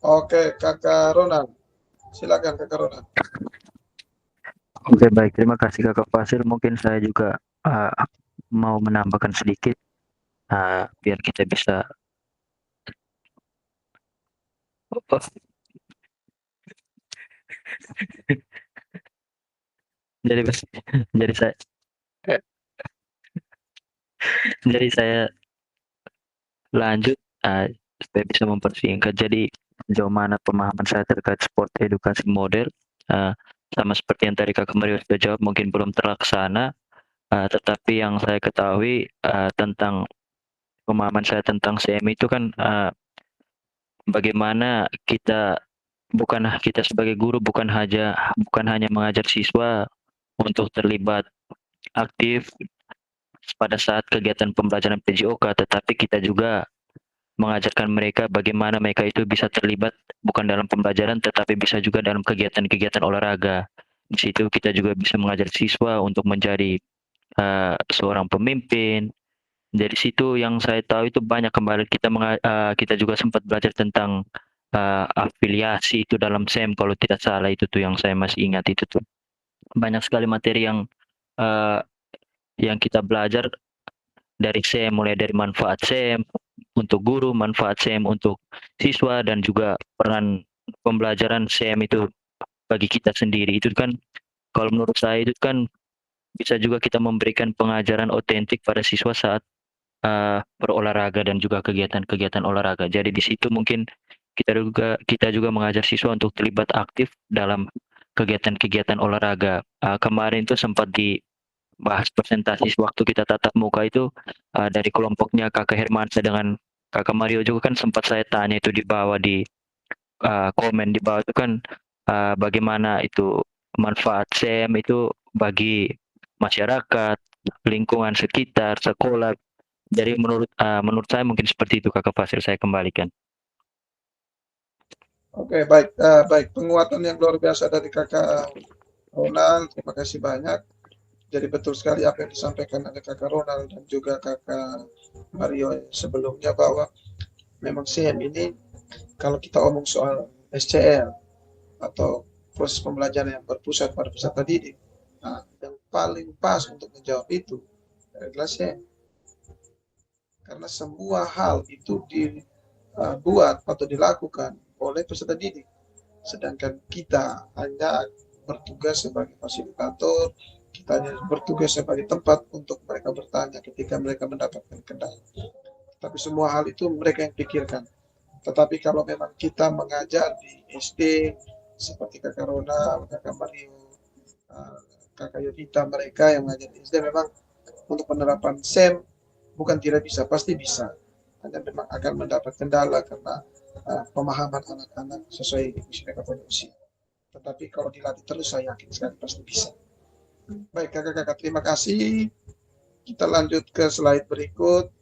Oke, Kakak Ronald. Silakan Kakak Ronald. Oke, baik, terima kasih Kakak Fasil. Mungkin saya juga mau menambahkan sedikit biar kita bisa jadi saya lanjut supaya bisa mempersingkat. Jadi sejauh mana pemahaman saya terkait sport edukasi model, sama seperti yang tadi Kakak Mario sudah jawab, mungkin belum terlaksana, tetapi yang saya ketahui tentang pemahaman saya tentang CM itu kan bagaimana kita sebagai guru bukan hanya mengajar siswa untuk terlibat aktif pada saat kegiatan pembelajaran PJOK, tetapi kita juga mengajarkan mereka bagaimana mereka itu bisa terlibat bukan dalam pembelajaran tetapi bisa juga dalam kegiatan-kegiatan olahraga. Di situ kita juga bisa mengajar siswa untuk menjadi seorang pemimpin. Dari situ yang saya tahu itu banyak kembali kita juga sempat belajar tentang afiliasi itu dalam SEM kalau tidak salah, itu tuh yang saya masih ingat itu tuh. banyak sekali materi yang kita belajar dari SEM, mulai dari manfaat SEM untuk guru, manfaat SEM untuk siswa, dan juga peran pembelajaran SEM itu bagi kita sendiri. Itu kan kalau menurut saya itu kan bisa juga kita memberikan pengajaran otentik pada siswa saat berolahraga dan juga kegiatan-kegiatan olahraga. Jadi di situ mungkin kita juga mengajar siswa untuk terlibat aktif dalam kegiatan-kegiatan olahraga. Kemarin itu sempat dibahas presentasi waktu kita tatap muka itu dari kelompoknya Kakak Hermansyah dengan Kakak Mario juga kan sempat saya tanya itu di bawah di komen di bawah itu kan bagaimana itu manfaat SEM itu bagi masyarakat, lingkungan sekitar, sekolah. Jadi menurut saya mungkin seperti itu Kakak Fasil, saya kembalikan. Oke, baik. Baik, penguatan yang luar biasa dari Kakak Ronald. Terima kasih banyak. Jadi betul sekali apa yang disampaikan oleh Kakak Ronald dan juga Kakak Mario sebelumnya, bahwa memang SEM ini kalau kita omong soal SCL atau proses pembelajaran yang berpusat pada peserta didik, yang paling pas untuk menjawab itu adalah SEM. Karena semua hal itu dibuat atau dilakukan oleh peserta didik. Sedangkan kita hanya bertugas sebagai fasilitator, kita hanya bertugas sebagai tempat untuk mereka bertanya ketika mereka mendapatkan kendala. Tapi semua hal itu mereka yang pikirkan. Tetapi kalau memang kita mengajar di SD, seperti Kakak Rona, Kakak Mario, Kakak Yovita, mereka yang mengajar di SD, memang untuk penerapan SEM bukan tidak bisa, pasti bisa. Hanya memang akan mendapat kendala karena pemahaman anak-anak sesuai misi mereka punya usia. Tetapi kalau dilatih terus, saya yakin sekali pasti bisa. Baik kakak-kakak, terima kasih. Kita lanjut ke slide berikut.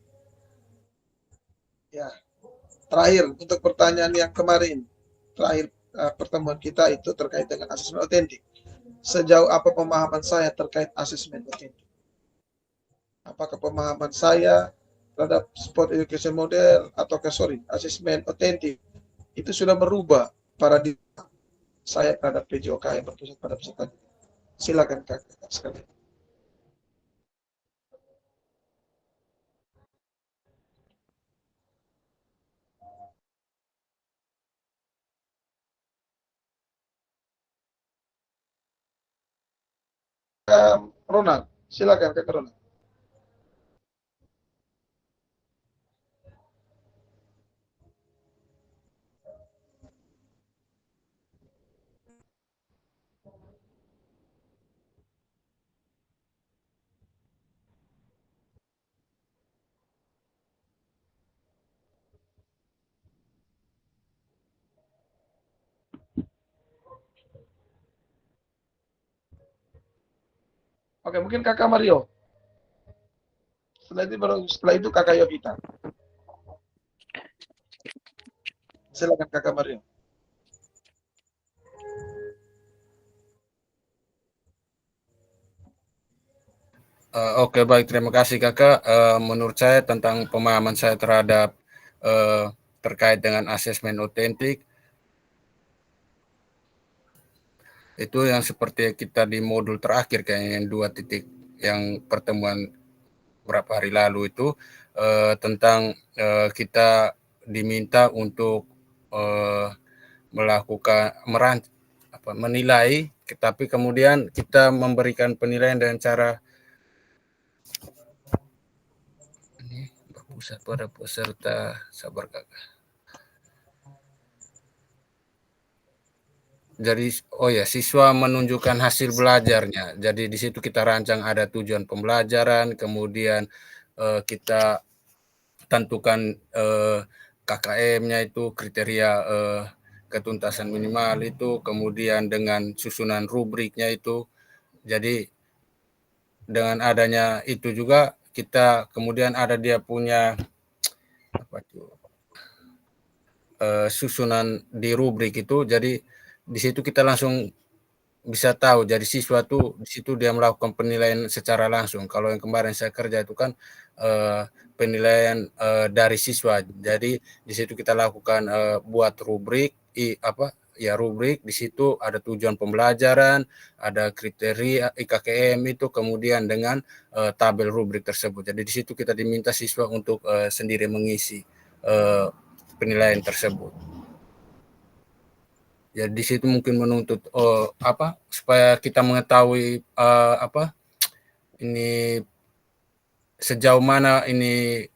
Ya, terakhir untuk pertanyaan yang kemarin, terakhir pertemuan kita itu terkait dengan asesmen otentik. Sejauh apa pemahaman saya terkait asesmen otentik? Apakah pemahaman saya terhadap sport education model atau asesmen otentik itu sudah merubah paradigma saya terhadap PJOK yang berpusat pada peserta didik? Silakan kakak sekalian. Ronald, silakan kakak Ronald. Oke, mungkin kakak Mario. Setelah itu kakak Yovita. Silakan kakak Mario. Oke, baik, terima kasih kakak. Menurut saya tentang pemahaman saya terhadap terkait dengan asesmen otentik, itu yang seperti kita di modul terakhir kayaknya yang 2 titik yang pertemuan beberapa hari lalu itu tentang kita diminta untuk melakukan menilai, tapi kemudian kita memberikan penilaian dengan cara berpusat pada peserta. Sabar kakak. Jadi siswa menunjukkan hasil belajarnya. Jadi di situ kita rancang ada tujuan pembelajaran, kemudian kita tentukan KKM-nya itu kriteria ketuntasan minimal itu, kemudian dengan susunan rubriknya itu. Jadi dengan adanya itu juga kita kemudian ada dia punya susunan di rubrik itu. Jadi di situ kita langsung bisa tahu. Jadi siswa tuh di situ dia melakukan penilaian secara langsung. Kalau yang kemarin saya kerja itu kan penilaian dari siswa. Jadi di situ kita lakukan buat rubrik ya rubrik, di situ ada tujuan pembelajaran, ada kriteria IKKM itu, kemudian dengan tabel rubrik tersebut. Jadi di situ kita diminta siswa untuk sendiri mengisi penilaian tersebut. Ya di situ mungkin menuntut supaya kita mengetahui ini sejauh mana ini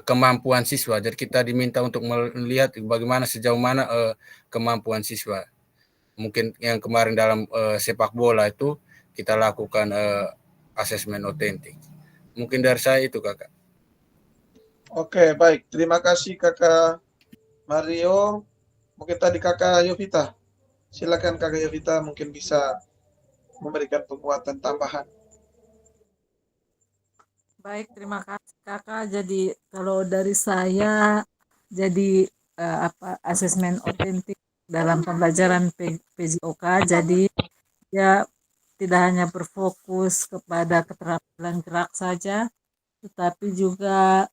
kemampuan siswa. Jadi kita diminta untuk melihat bagaimana sejauh mana kemampuan siswa. Mungkin yang kemarin dalam sepak bola itu kita lakukan asesmen otentik. Mungkin dari saya itu, Kakak. Oke, baik. Terima kasih Kakak Mario. Mungkin tadi Kakak Yovita. Silakan Kakak Yovita mungkin bisa memberikan penguatan tambahan. Baik, terima kasih Kakak. Jadi kalau dari saya, jadi asesmen otentik dalam pembelajaran PJOK, jadi ya tidak hanya berfokus kepada keterampilan gerak saja, tetapi juga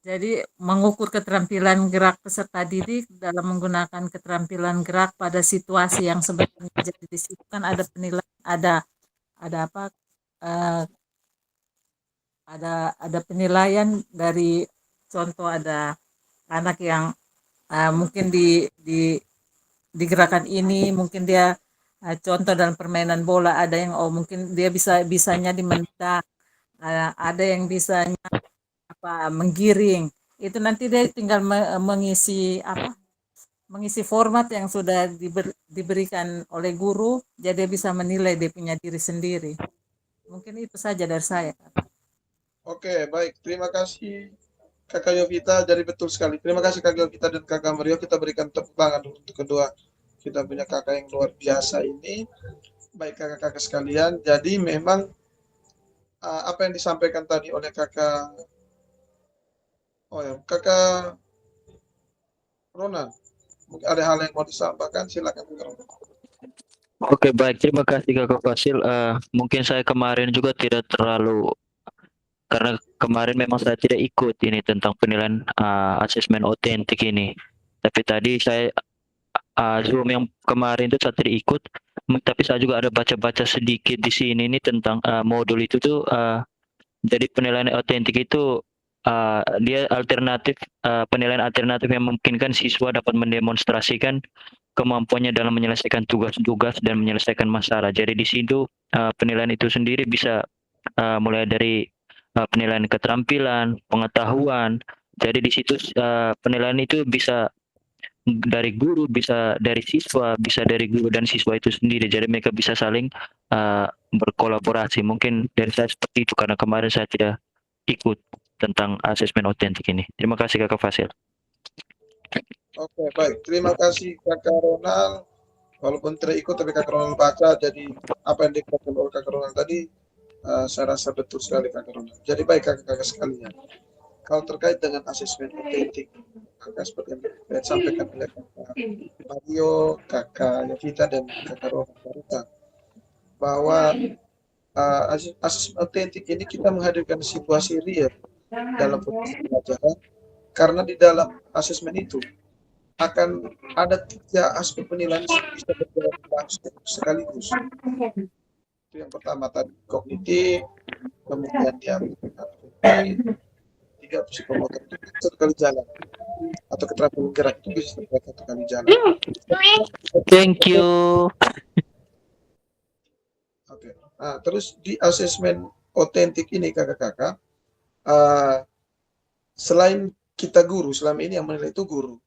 jadi mengukur keterampilan gerak peserta didik dalam menggunakan keterampilan gerak pada situasi yang sebenarnya. Jadi di situ kan ada penilaian, ada penilaian dari contoh, ada anak yang mungkin di gerakan ini mungkin dia contoh dalam permainan bola, ada yang mungkin dia bisanya di menendang, ada yang bisanya menggiring. Itu nanti dia tinggal mengisi format yang sudah diberikan oleh guru, jadi dia bisa menilai dia punya diri sendiri. Mungkin itu saja dari saya. Oke, baik. Terima kasih Kakak Yovita. Jadi betul sekali. Terima kasih Kakak Yovita dan Kakak Mario. Kita berikan tepuk tangan untuk kedua kita punya kakak yang luar biasa ini. Baik kakak-kakak sekalian. Jadi memang apa yang disampaikan tadi oleh Kakak Ronald, mungkin ada hal yang mau disampaikan, silakan Kakak Ronald. Oke, baik. Terima kasih Kakak Fasil. Mungkin saya kemarin juga tidak terlalu, karena kemarin memang saya tidak ikut ini tentang penilaian asesmen otentik ini. Tapi tadi saya Zoom yang kemarin itu saya tidak ikut, tapi saya juga ada baca-baca sedikit di sini ini tentang modul itu tuh. Jadi penilaian otentik itu dia alternatif, penilaian alternatif yang memungkinkan siswa dapat mendemonstrasikan kemampuannya dalam menyelesaikan tugas-tugas dan menyelesaikan masalah. Jadi di situ penilaian itu sendiri bisa mulai dari penilaian keterampilan, pengetahuan. Jadi di situ penilaian itu bisa dari guru, bisa dari siswa, bisa dari guru dan siswa itu sendiri. Jadi mereka bisa saling berkolaborasi. Mungkin dari saya seperti itu karena kemarin saya tidak ikut tentang asesmen otentik ini. Terima kasih Kakak Fasil. Oke, baik. Terima kasih Kakak Ronald. Walaupun tidak ikut, tapi Kakak Ronald baca. Jadi apa yang dikatakan oleh Kakak Ronald tadi, saya rasa betul sekali Kakak Ronald. Jadi baik kakak-kakak sekalian. Kalau terkait dengan asesmen otentik, maka seperti yang disampaikan oleh Kakak Mario, Kakak Yovita, dan Kakak Ronald barusan, bahwa asesmen otentik ini kita menghadirkan situasi real dalam proses pembelajaran, karena di dalam asesmen itu akan ada 3 aspek penilaian yang bisa berjalan sekaligus. Itu yang pertama tadi kognitif, kemudian yang 3 psikomotor itu satu kali jalan, atau keterampilan gerak itu bisa satu kali jalan. Thank you. Oke. Nah, terus di asesmen otentik ini kakak-kakak, selain kita guru, selama ini yang menilai itu guru,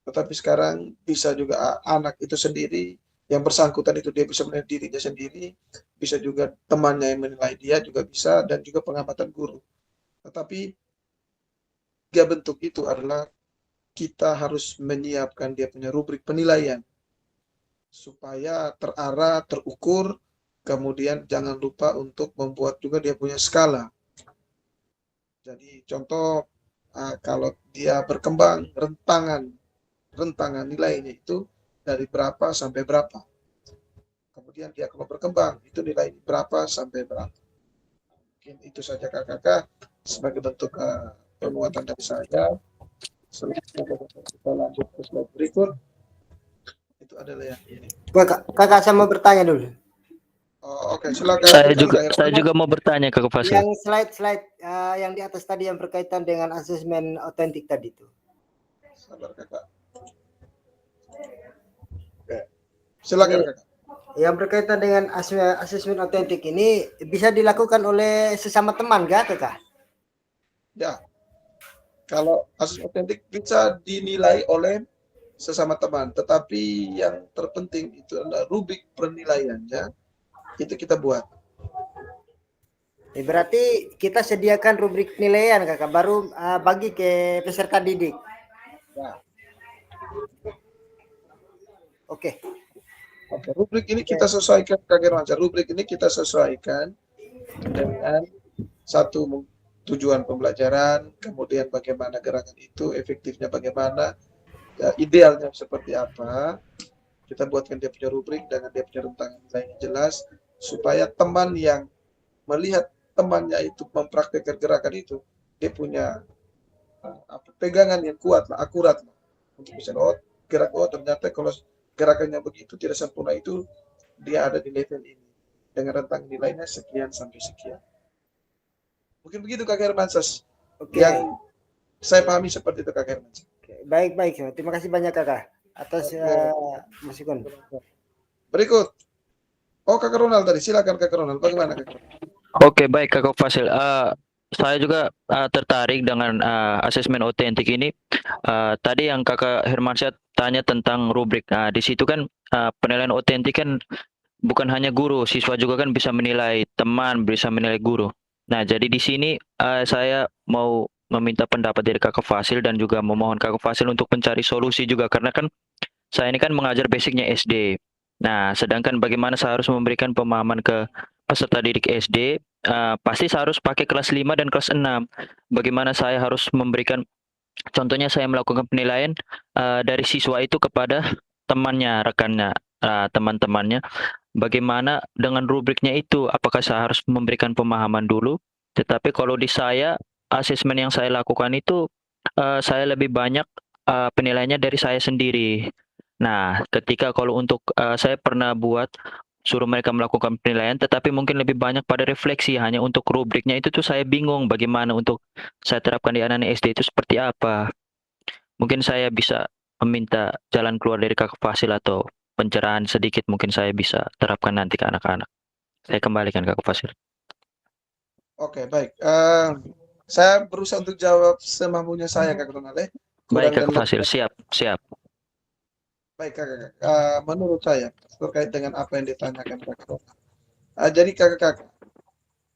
tetapi sekarang bisa juga anak itu sendiri, yang bersangkutan itu dia bisa menilai dirinya sendiri, bisa juga temannya yang menilai dia juga bisa, dan juga pengamatan guru. Tetapi 3 bentuk itu adalah kita harus menyiapkan dia punya rubrik penilaian supaya terarah, terukur, kemudian jangan lupa untuk membuat juga dia punya skala. Jadi contoh, kalau dia berkembang, rentangan nilainya itu dari berapa sampai berapa. Kemudian dia kalau berkembang, itu nilai berapa sampai berapa. Mungkin itu saja kakak sebagai bentuk penguatan dari saya. Selanjutnya kita lanjut ke slide berikut. Itu adalah yang ini. Kakak saya mau bertanya dulu. Oh, oke, silakan. Saya juga mau bertanya Kakak Fasil. Yang slide yang di atas tadi yang berkaitan dengan asesmen otentik tadi itu. Sabar kakak. Oke. Silakan kakak. Yang berkaitan dengan asesmen otentik ini bisa dilakukan oleh sesama teman, kakak? Ya, kalau asesmen otentik bisa dinilai oleh sesama teman, tetapi yang terpenting itu adalah rubrik penilaiannya itu kita buat. Berarti kita sediakan rubrik penilaian, kakak, baru bagi ke peserta didik. Ya. Oke. Oke, rubrik ini kita sesuaikan Kak Irwansyah. Rubrik ini kita sesuaikan dengan satu tujuan pembelajaran, kemudian bagaimana gerakan itu, efektifnya bagaimana, ya, idealnya seperti apa. Kita buatkan dia punya rubrik dengan dia punya rentang nilai yang jelas, supaya teman yang melihat temannya itu mempraktekkan gerakan itu, dia punya pegangan yang kuat, lah, akurat, lah, untuk bisa ternyata kalau gerakannya begitu tidak sempurna itu dia ada di level ini dengan rentang nilainya sekian sampai sekian. Mungkin begitu Kak Hermansyah. Oke. Yang saya pahami seperti itu Kak Hermansyah. Baik. Terima kasih banyak kakak atas masukan. Berikut. Oh, Kak Ronald tadi. Silakan Kak Ronald. Bagaimana Kak? Oke, baik Kakak Fasil. Saya juga tertarik dengan asesmen otentik ini. Tadi yang Kakak Hermansyah tanya tentang rubrik. Di situ kan penilaian otentik kan bukan hanya guru, siswa juga kan bisa menilai teman, bisa menilai guru. Nah, jadi di sini saya mau meminta pendapat dari Kakak Fasil dan juga memohon Kakak Fasil untuk mencari solusi juga karena kan saya ini kan mengajar basicnya SD. Nah, sedangkan bagaimana saya harus memberikan pemahaman ke peserta didik SD, pasti saya harus pakai kelas 5 dan kelas 6. Bagaimana saya harus memberikan, contohnya saya melakukan penilaian dari siswa itu kepada temannya, rekannya, teman-temannya. Bagaimana dengan rubriknya itu? Apakah saya harus memberikan pemahaman dulu? Tetapi kalau di saya, asesmen yang saya lakukan itu, saya lebih banyak penilaiannya dari saya sendiri. Nah, ketika kalau untuk saya pernah buat suruh mereka melakukan penilaian, tetapi mungkin lebih banyak pada refleksi. Hanya untuk rubriknya itu tuh saya bingung bagaimana untuk saya terapkan di anak-anak SD itu seperti apa. Mungkin saya bisa meminta jalan keluar dari Kakak Fasil atau pencerahan sedikit mungkin saya bisa terapkan nanti ke anak-anak. Saya kembalikan Kakak Fasil. Oke, baik. Saya berusaha untuk jawab semampunya saya Kak Ronald. Baik Kakak Fasil, siap. Baik kakak, menurut saya terkait dengan apa yang ditanyakan Kak Ronald. Jadi kakak,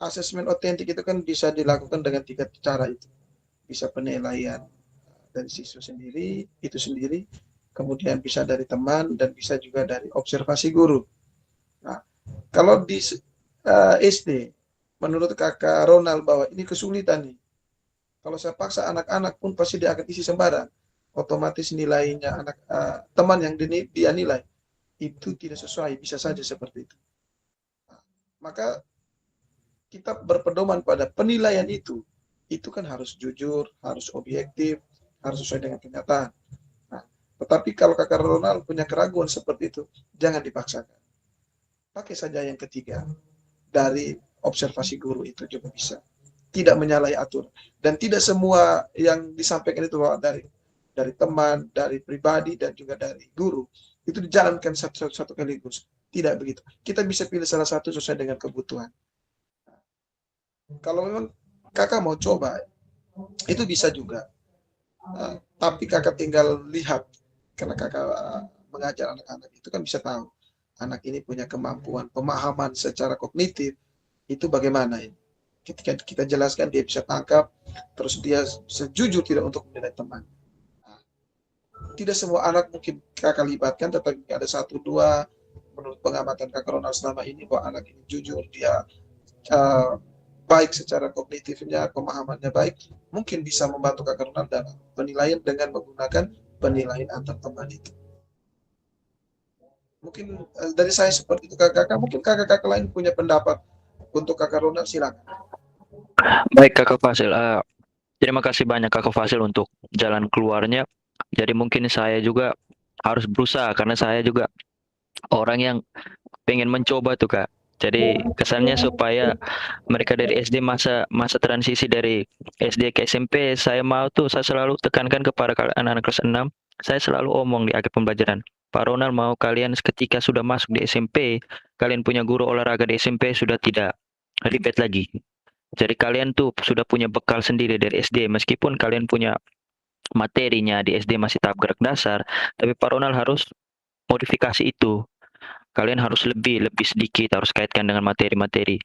asesmen otentik itu kan bisa dilakukan dengan 3 cara itu. Bisa penilaian dari siswa sendiri, itu sendiri, kemudian bisa dari teman, dan bisa juga dari observasi guru. Nah, kalau di SD, menurut kakak Ronald bahwa ini kesulitan nih. Kalau saya paksa anak-anak pun pasti dia akan isi sembarang. Otomatis nilainya teman yang dia nilai itu tidak sesuai, bisa saja seperti itu. Maka kita berpedoman pada penilaian itu kan harus jujur, harus objektif, harus sesuai dengan kenyataan. Nah, tetapi kalau kakak Ronald punya keraguan seperti itu, jangan dipaksakan. Pakai saja yang ketiga, dari observasi guru itu juga bisa. Tidak menyalahi aturan. Dan tidak semua yang disampaikan itu dari teman, dari pribadi, dan juga dari guru, itu dijalankan satu sekaligus. Tidak begitu. Kita bisa pilih salah satu sesuai dengan kebutuhan. Kalau memang kakak mau coba, itu bisa juga. Tapi kakak tinggal lihat, karena kakak mengajar anak-anak, itu kan bisa tahu. Anak ini punya kemampuan, pemahaman secara kognitif, itu bagaimana ini. Ketika kita jelaskan, dia bisa tangkap, terus dia sejujur tidak untuk menilai teman. Tidak semua anak mungkin kakak libatkan, tetapi ada 1-2 menurut pengamatan kakak Ronald selama ini bahwa anak ini jujur, dia baik secara kognitifnya, pemahamannya baik, mungkin bisa membantu kakak Ronald dalam penilaian dengan menggunakan penilaian antar teman itu. Mungkin dari saya seperti itu kakak, mungkin kakak-kakak lain punya pendapat untuk kakak Ronald, silakan. Baik Kakak Fasil, terima kasih banyak Kakak Fasil untuk jalan keluarnya. Jadi mungkin saya juga harus berusaha karena saya juga orang yang pengen mencoba tuh Kak. Jadi kesannya supaya mereka dari SD masa masa transisi dari SD ke SMP, saya selalu tekankan kepada anak-anak kelas 6. Saya selalu omong di akhir pembelajaran, Pak Ronald mau kalian ketika sudah masuk di SMP, kalian punya guru olahraga di SMP sudah tidak repeat lagi. Jadi kalian tuh sudah punya bekal sendiri dari SD, meskipun kalian punya materinya di SD masih tahap gerak dasar, tapi Pak Ronald harus modifikasi itu. Kalian harus lebih lebih sedikit, harus kaitkan dengan materi-materi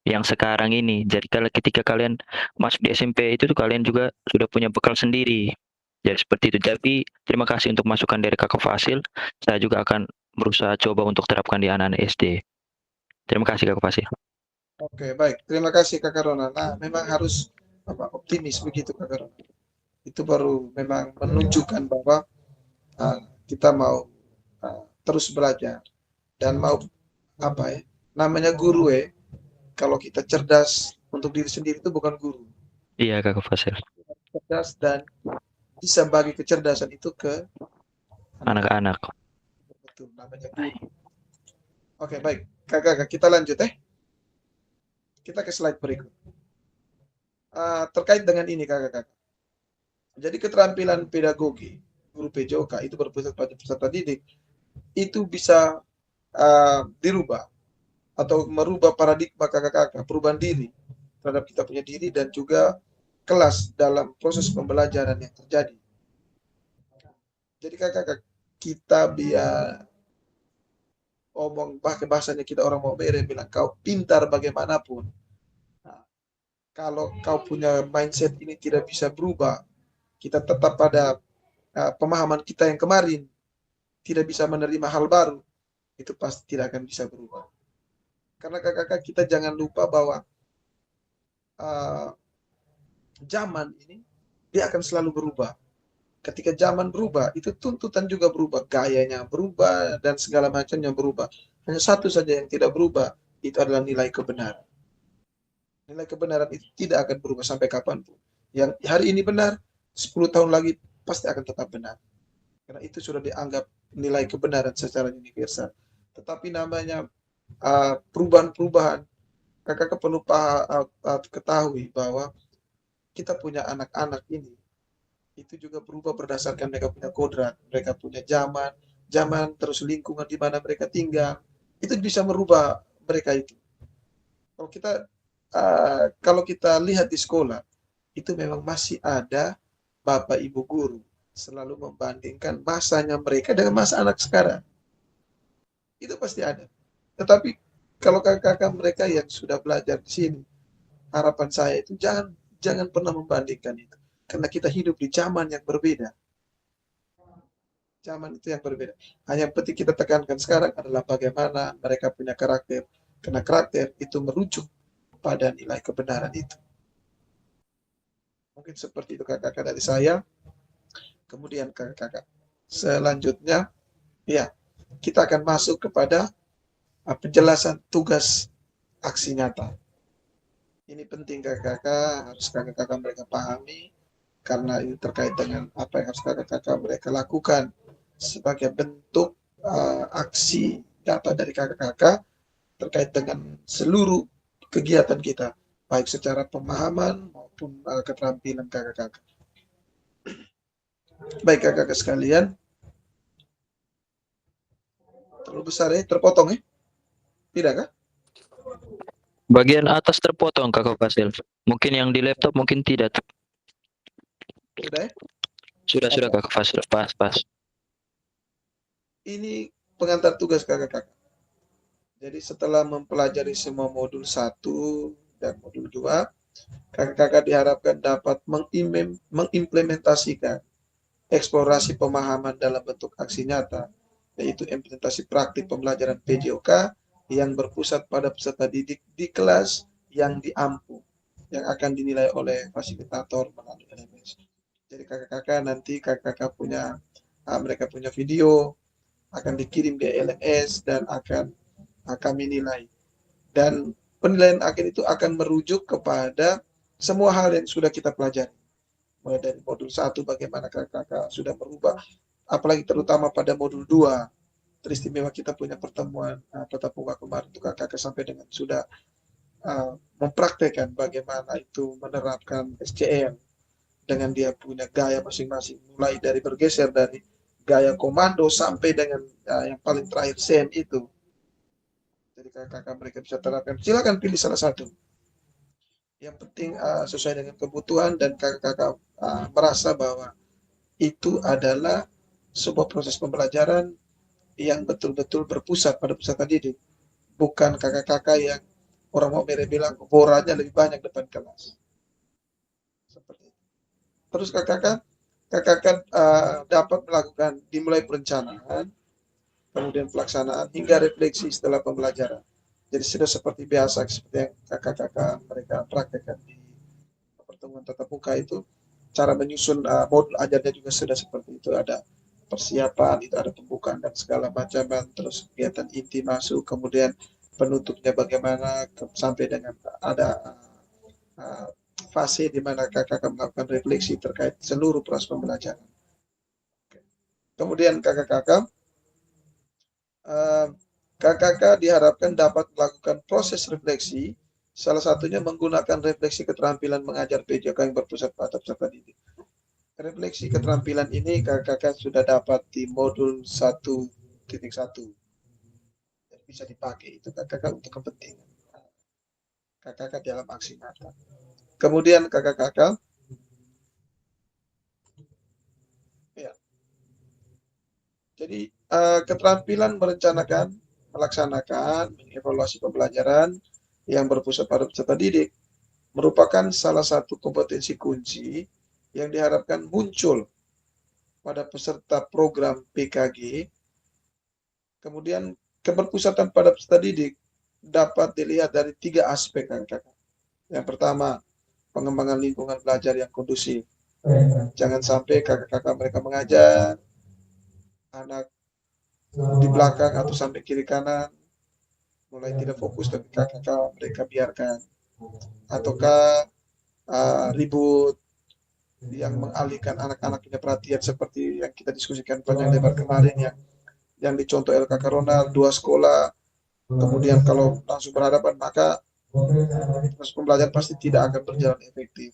yang sekarang ini. Jadi kalau ketika kalian masuk di SMP itu tuh kalian juga sudah punya bekal sendiri. Jadi seperti itu. Tapi terima kasih untuk masukan dari Kakak Fasil. Saya juga akan berusaha coba untuk terapkan di anak-anak SD. Terima kasih Kakak Fasil. Oke, baik. Terima kasih Kakak Ronald. Nah, memang harus optimis begitu Kakak Ronald. Itu baru memang menunjukkan bahwa kita mau terus belajar dan mau namanya guru kalau kita cerdas untuk diri sendiri itu bukan guru. Iya Kakak Fasil. Cerdas dan bisa bagi kecerdasan itu ke Anak-anak. Betul, namanya guru. Oke, baik. Kakak, kita lanjut Kita ke slide berikut. Terkait dengan ini kakak-kakak. Jadi keterampilan pedagogi guru PJOK itu berpusat pada peserta didik itu bisa dirubah atau merubah paradigma kakak-kakak, perubahan diri terhadap kita punya diri dan juga kelas dalam proses pembelajaran yang terjadi. Jadi kakak-kakak, kita biar omong bahasanya kita orang mau bilang kau pintar bagaimanapun. Nah, kalau kau punya mindset ini tidak bisa berubah, kita tetap pada pemahaman kita yang kemarin, tidak bisa menerima hal baru, itu pasti tidak akan bisa berubah. Karena kakak-kakak kita jangan lupa bahwa zaman ini dia akan selalu berubah. Ketika zaman berubah, itu tuntutan juga berubah, gayanya berubah dan segala macamnya berubah. Hanya satu saja yang tidak berubah, itu adalah nilai kebenaran. Nilai kebenaran itu tidak akan berubah sampai kapanpun. Yang hari ini benar, 10 tahun lagi pasti akan tetap benar. Karena itu sudah dianggap nilai kebenaran secara universal. Tetapi namanya perubahan-perubahan, kakak perlu ketahui bahwa kita punya anak-anak ini, itu juga berubah berdasarkan mereka punya kodrat, mereka punya zaman terus lingkungan di mana mereka tinggal, itu bisa merubah mereka itu. Kalau kita lihat di sekolah, itu memang masih ada bapak ibu guru selalu membandingkan masanya mereka dengan masa anak sekarang. Itu pasti ada. Tetapi kalau kakak-kakak mereka yang sudah belajar di sini, harapan saya itu jangan pernah membandingkan itu. Karena kita hidup di zaman yang berbeda. Zaman itu yang berbeda. Hanya yang penting kita tekankan sekarang adalah bagaimana mereka punya karakter. Karena karakter itu merujuk pada nilai kebenaran itu. Mungkin seperti itu kakak-kakak dari saya. Kemudian kakak-kakak selanjutnya, ya kita akan masuk kepada penjelasan tugas aksi nyata. Ini penting kakak-kakak, harus kakak-kakak mereka pahami. Karena ini terkait dengan apa yang harus kakak-kakak mereka lakukan sebagai bentuk aksi nyata dari kakak-kakak terkait dengan seluruh kegiatan kita, baik secara pemahaman maupun keterampilan kakak-kakak. Baik kakak-kakak sekalian, terlalu besar terpotong tidak kah? Bagian atas terpotong Kakak Fasil. Mungkin yang di laptop mungkin tidak. Sudah Sudah Kakak Fasil, pas. Ini pengantar tugas kakak-kakak. Jadi setelah mempelajari semua modul 1 dan modul 2, kakak-kakak diharapkan dapat mengimplementasikan eksplorasi pemahaman dalam bentuk aksi nyata, yaitu implementasi praktik pembelajaran PJOK yang berpusat pada peserta didik di kelas yang diampu, yang akan dinilai oleh fasilitator melalui LMS. Jadi kakak-kakak nanti kakak-kakak punya mereka punya video akan dikirim ke LMS dan akan kami nilai. Dan penilaian akhir itu akan merujuk kepada semua hal yang sudah kita pelajari. Mulai dari modul 1 bagaimana kakak-kakak sudah berubah, apalagi terutama pada modul 2. Teristimewa kita punya pertemuan tatap muka kemarin itu kakak-kakak sampai dengan sudah mempraktekkan bagaimana itu menerapkan SCM dengan dia punya gaya masing-masing, mulai dari bergeser dari gaya komando sampai dengan yang paling terakhir Sen itu. Jadi kakak-kakak mereka bisa terapkan. Silakan pilih salah satu. Yang penting sesuai dengan kebutuhan dan kakak-kakak merasa bahwa itu adalah sebuah proses pembelajaran yang betul-betul berpusat pada peserta didik. Bukan kakak-kakak yang orang mau bilang boranya lebih banyak depan kelas. Seperti itu. Terus kakak-kakak dapat melakukan dimulai perencanaan, kemudian pelaksanaan hingga refleksi setelah pembelajaran. Jadi sudah seperti biasa, seperti yang kakak-kakak mereka praktekkan di pertemuan tatap muka itu, cara menyusun modul ajarnya juga sudah seperti itu. Ada persiapan, itu ada pembukaan dan segala macam, terus kegiatan inti masuk, kemudian penutupnya bagaimana, sampai dengan ada fase di mana kakak-kakak melakukan refleksi terkait seluruh proses pembelajaran. Kemudian kakak-kakak diharapkan dapat melakukan proses refleksi, salah satunya menggunakan refleksi keterampilan mengajar PJOK yang berpusat pada peserta didik. Refleksi keterampilan ini kakak-kakak sudah dapat di modul 1.1. Bisa dipakai itu kakak-kakak untuk kepentingan kakak-kakak dalam aksi nyata. Kemudian kakak-kakak jadi keterampilan merencanakan, melaksanakan, mengevaluasi pembelajaran yang berpusat pada peserta didik merupakan salah satu kompetensi kunci yang diharapkan muncul pada peserta program PKG. Kemudian keberpusatan pada peserta didik dapat dilihat dari 3 aspek kakak-kakak. Yang pertama, pengembangan lingkungan belajar yang kondusif. Jangan sampai kakak-kakak mereka mengajar anak di belakang atau sampai kiri kanan mulai tidak fokus, tapi kakak-kakak mereka biarkan, ataukah ribut yang mengalihkan anak-anak punya perhatian seperti yang kita diskusikan panjang lebar kemarin yang dicontoh LKK Ronald, 2 sekolah, kemudian kalau langsung berhadapan maka proses pembelajaran pasti tidak akan berjalan efektif.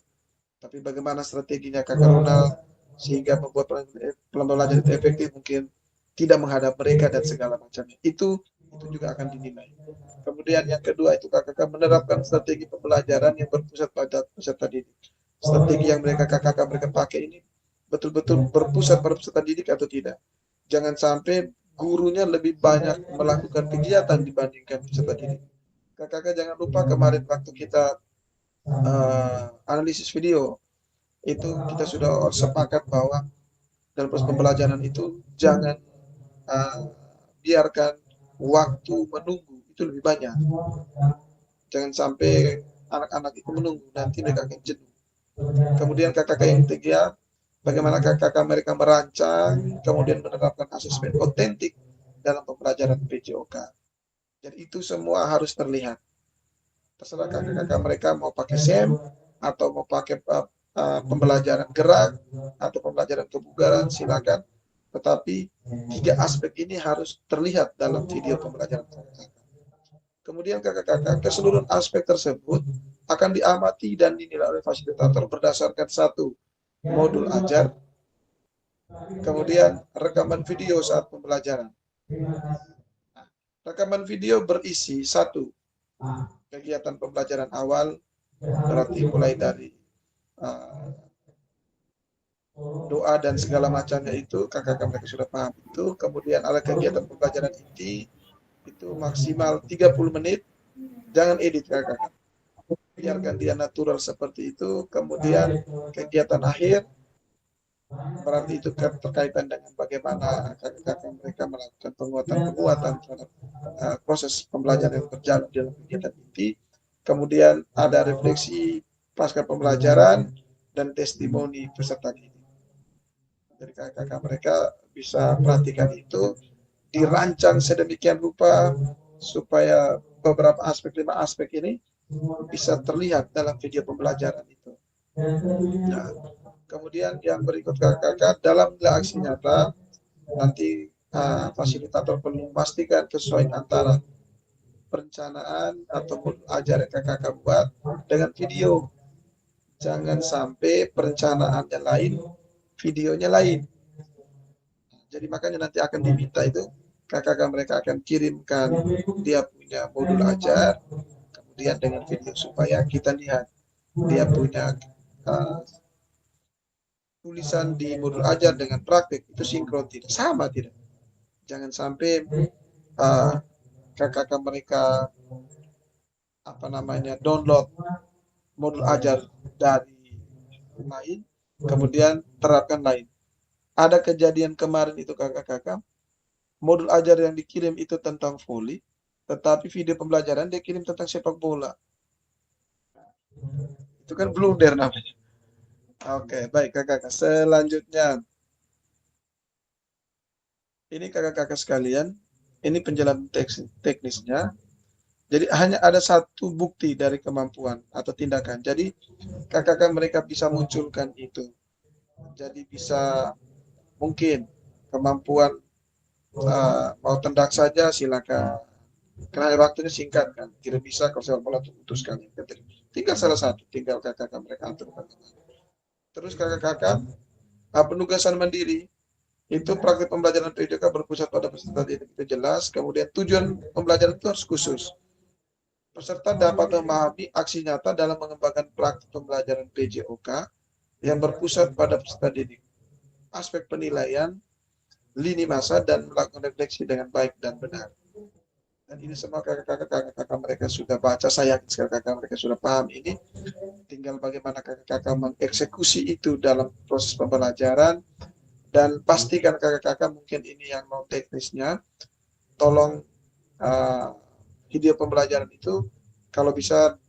Tapi bagaimana strateginya Kakak Ronald sehingga membuat pembelajaran itu efektif, mungkin tidak menghadap mereka dan segala macamnya. Itu juga akan dinilai. Kemudian yang kedua itu kakak menerapkan strategi pembelajaran yang berpusat pada peserta didik. Strategi yang kakak mereka pakai ini betul-betul berpusat pada peserta didik atau tidak. Jangan sampai gurunya lebih banyak melakukan kegiatan dibandingkan peserta didik. Kakak jangan lupa kemarin waktu kita analisis video itu kita sudah sepakat bahwa dalam proses pembelajaran itu jangan biarkan waktu menunggu itu lebih banyak. Jangan sampai anak-anak itu menunggu, nanti mereka akan jenuh. Kemudian kakak yang ketiga, bagaimana kakak mereka merancang, kemudian menerapkan asesmen otentik dalam pembelajaran PJOK. Jadi itu semua harus terlihat. Terserah kakak mereka mau pakai SEM atau mau pakai pembelajaran gerak atau pembelajaran kebugaran, silakan. Tetapi 3 aspek ini harus terlihat dalam video pembelajaran kakak. Kemudian kakak-kakak keseluruhan aspek tersebut akan diamati dan dinilai oleh fasilitator berdasarkan 1 modul ajar, kemudian rekaman video saat pembelajaran. Rekaman video berisi 1 kegiatan pembelajaran awal, berarti mulai dari doa dan segala macamnya itu kakak mereka sudah paham itu. Kemudian ada kegiatan pembelajaran inti itu maksimal 30 menit, jangan edit kakak, biarkan dia natural seperti itu. Kemudian kegiatan akhir berarti itu terkaitan dengan bagaimana kakak mereka melakukan penguatan terhadap proses pembelajaran yang berjalan dalam kegiatan inti. Kemudian ada refleksi pasca pembelajaran dan testimoni peserta didik. Jadi kakak mereka bisa perhatikan itu, dirancang sedemikian rupa supaya beberapa aspek, 5 aspek ini bisa terlihat dalam video pembelajaran itu. Nah, kemudian yang berikut kakak-kakak, dalam aksi nyata nanti fasilitator perlu memastikan kesesuaian antara perencanaan atau modul ajar yang kakak buat dengan video. Jangan sampai perencanaannya lain, videonya lain. Jadi makanya nanti akan diminta itu kakak mereka akan kirimkan dia punya modul ajar, kemudian dengan video supaya kita lihat dia punya tulisan di modul ajar dengan praktek itu sinkron, tidak sama, tidak. Jangan sampai kakak mereka download modul ajar dari lain kemudian terapkan lain. Ada kejadian kemarin itu kakak-kakak, modul ajar yang dikirim itu tentang voli, tetapi video pembelajaran dia kirim tentang sepak bola. Itu kan blunder namanya. Oke, baik kakak-kakak. Selanjutnya, ini kakak-kakak sekalian, ini penjelasan teknisnya. Jadi hanya ada satu bukti dari kemampuan atau tindakan. Jadi kakak-kakak mereka bisa munculkan itu. Jadi bisa mungkin kemampuan mau tendak saja silakan. Karena waktunya singkat kan, tidak bisa kalau sepak bola putuskan. Tinggal salah satu, tinggal kakak-kakak mereka atur. Terus kakak-kakak penugasan mandiri itu praktik pembelajaran PJOK berpusat pada peserta didik itu jelas. Kemudian tujuan pembelajaran itu harus khusus. Peserta dapat memahami aksi nyata dalam mengembangkan praktik pembelajaran PJOK yang berpusat pada peserta didik. Aspek penilaian, lini masa, dan melakukan refleksi dengan baik dan benar. Dan ini semua kakak-kakak mereka sudah baca, saya yakin kakak-kakak mereka sudah paham ini. Tinggal bagaimana kakak-kakak mengeksekusi itu dalam proses pembelajaran. Dan pastikan kakak-kakak mungkin ini yang mau teknisnya, tolong video pembelajaran itu kalau bisa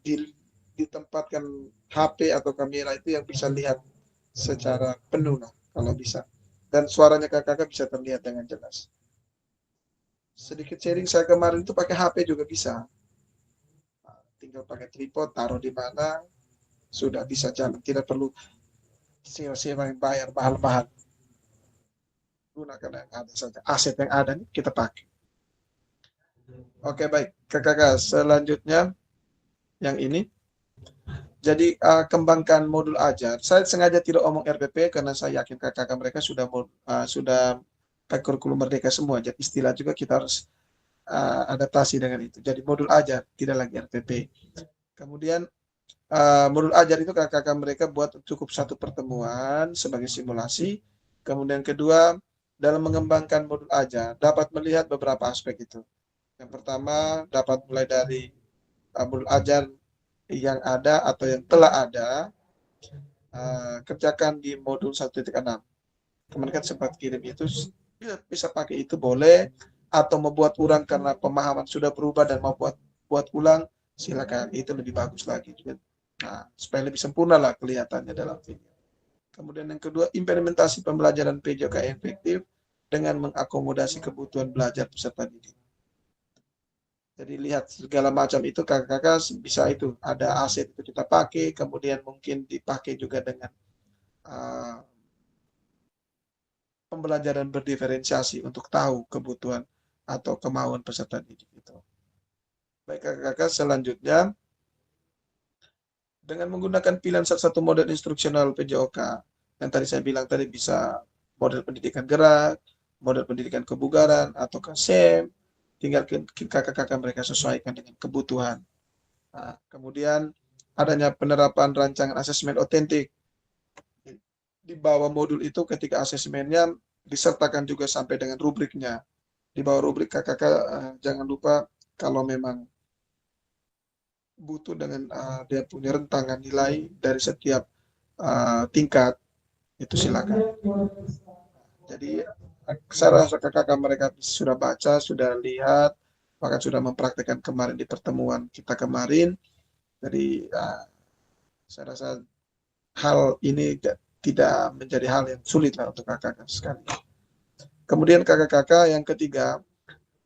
ditempatkan HP atau kamera itu yang bisa lihat secara penuh lah, kalau bisa. Dan suaranya kakak-kakak bisa terlihat dengan jelas. Sedikit sharing saya kemarin itu pakai HP juga bisa. Tinggal pakai tripod, taruh di mana, sudah bisa jalan. Tidak perlu sewa-sewa yang bayar mahal-mahal. Gunakan yang ada saja. Aset yang ada kita pakai. Oke, baik. Kakak-kakak, selanjutnya yang ini. Jadi kembangkan modul ajar. Saya sengaja tidak omong RPP karena saya yakin kakak-kakak mereka sudah pakai kurikulum merdeka semua. Jadi istilah juga kita harus adaptasi dengan itu. Jadi modul ajar, tidak lagi RPP. Kemudian modul ajar itu kakak-kakak mereka buat cukup satu pertemuan sebagai simulasi. Kemudian kedua, dalam mengembangkan modul ajar dapat melihat beberapa aspek itu. Yang pertama, dapat mulai dari modul ajar yang ada atau yang telah ada, kerjakan di modul 1.6. Kemarin kan sempat kirim itu, bisa pakai itu boleh, atau membuat ulang karena pemahaman sudah berubah dan mau buat ulang, silakan, itu lebih bagus lagi. Nah, supaya lebih sempurna lah kelihatannya dalam video. Kemudian yang kedua, implementasi pembelajaran PJOK efektif dengan mengakomodasi kebutuhan belajar peserta didik. Jadi lihat segala macam itu kakak-kakak bisa itu. Ada aset itu kita pakai, kemudian mungkin dipakai juga dengan pembelajaran berdiferensiasi untuk tahu kebutuhan atau kemauan peserta didik itu. Baik kakak-kakak, selanjutnya dengan menggunakan pilihan satu model instruksional PJOK yang tadi saya bilang tadi bisa model pendidikan gerak, model pendidikan kebugaran atau KSEM, tinggal kakak-kakak mereka sesuaikan dengan kebutuhan. Nah, kemudian adanya penerapan rancangan asesmen otentik. Di bawah modul itu ketika asesmennya disertakan juga sampai dengan rubriknya. Di bawah rubrik kakak-kakak jangan lupa kalau memang butuh dengan dia punya rentangan nilai dari setiap tingkat, itu silakan. Jadi saya rasa kakak-kakak mereka sudah baca, sudah lihat, bahkan sudah mempraktekkan kemarin di pertemuan kita kemarin. Jadi saya rasa hal ini tidak menjadi hal yang sulit lah untuk kakak-kakak sekali. Kemudian kakak-kakak yang ketiga,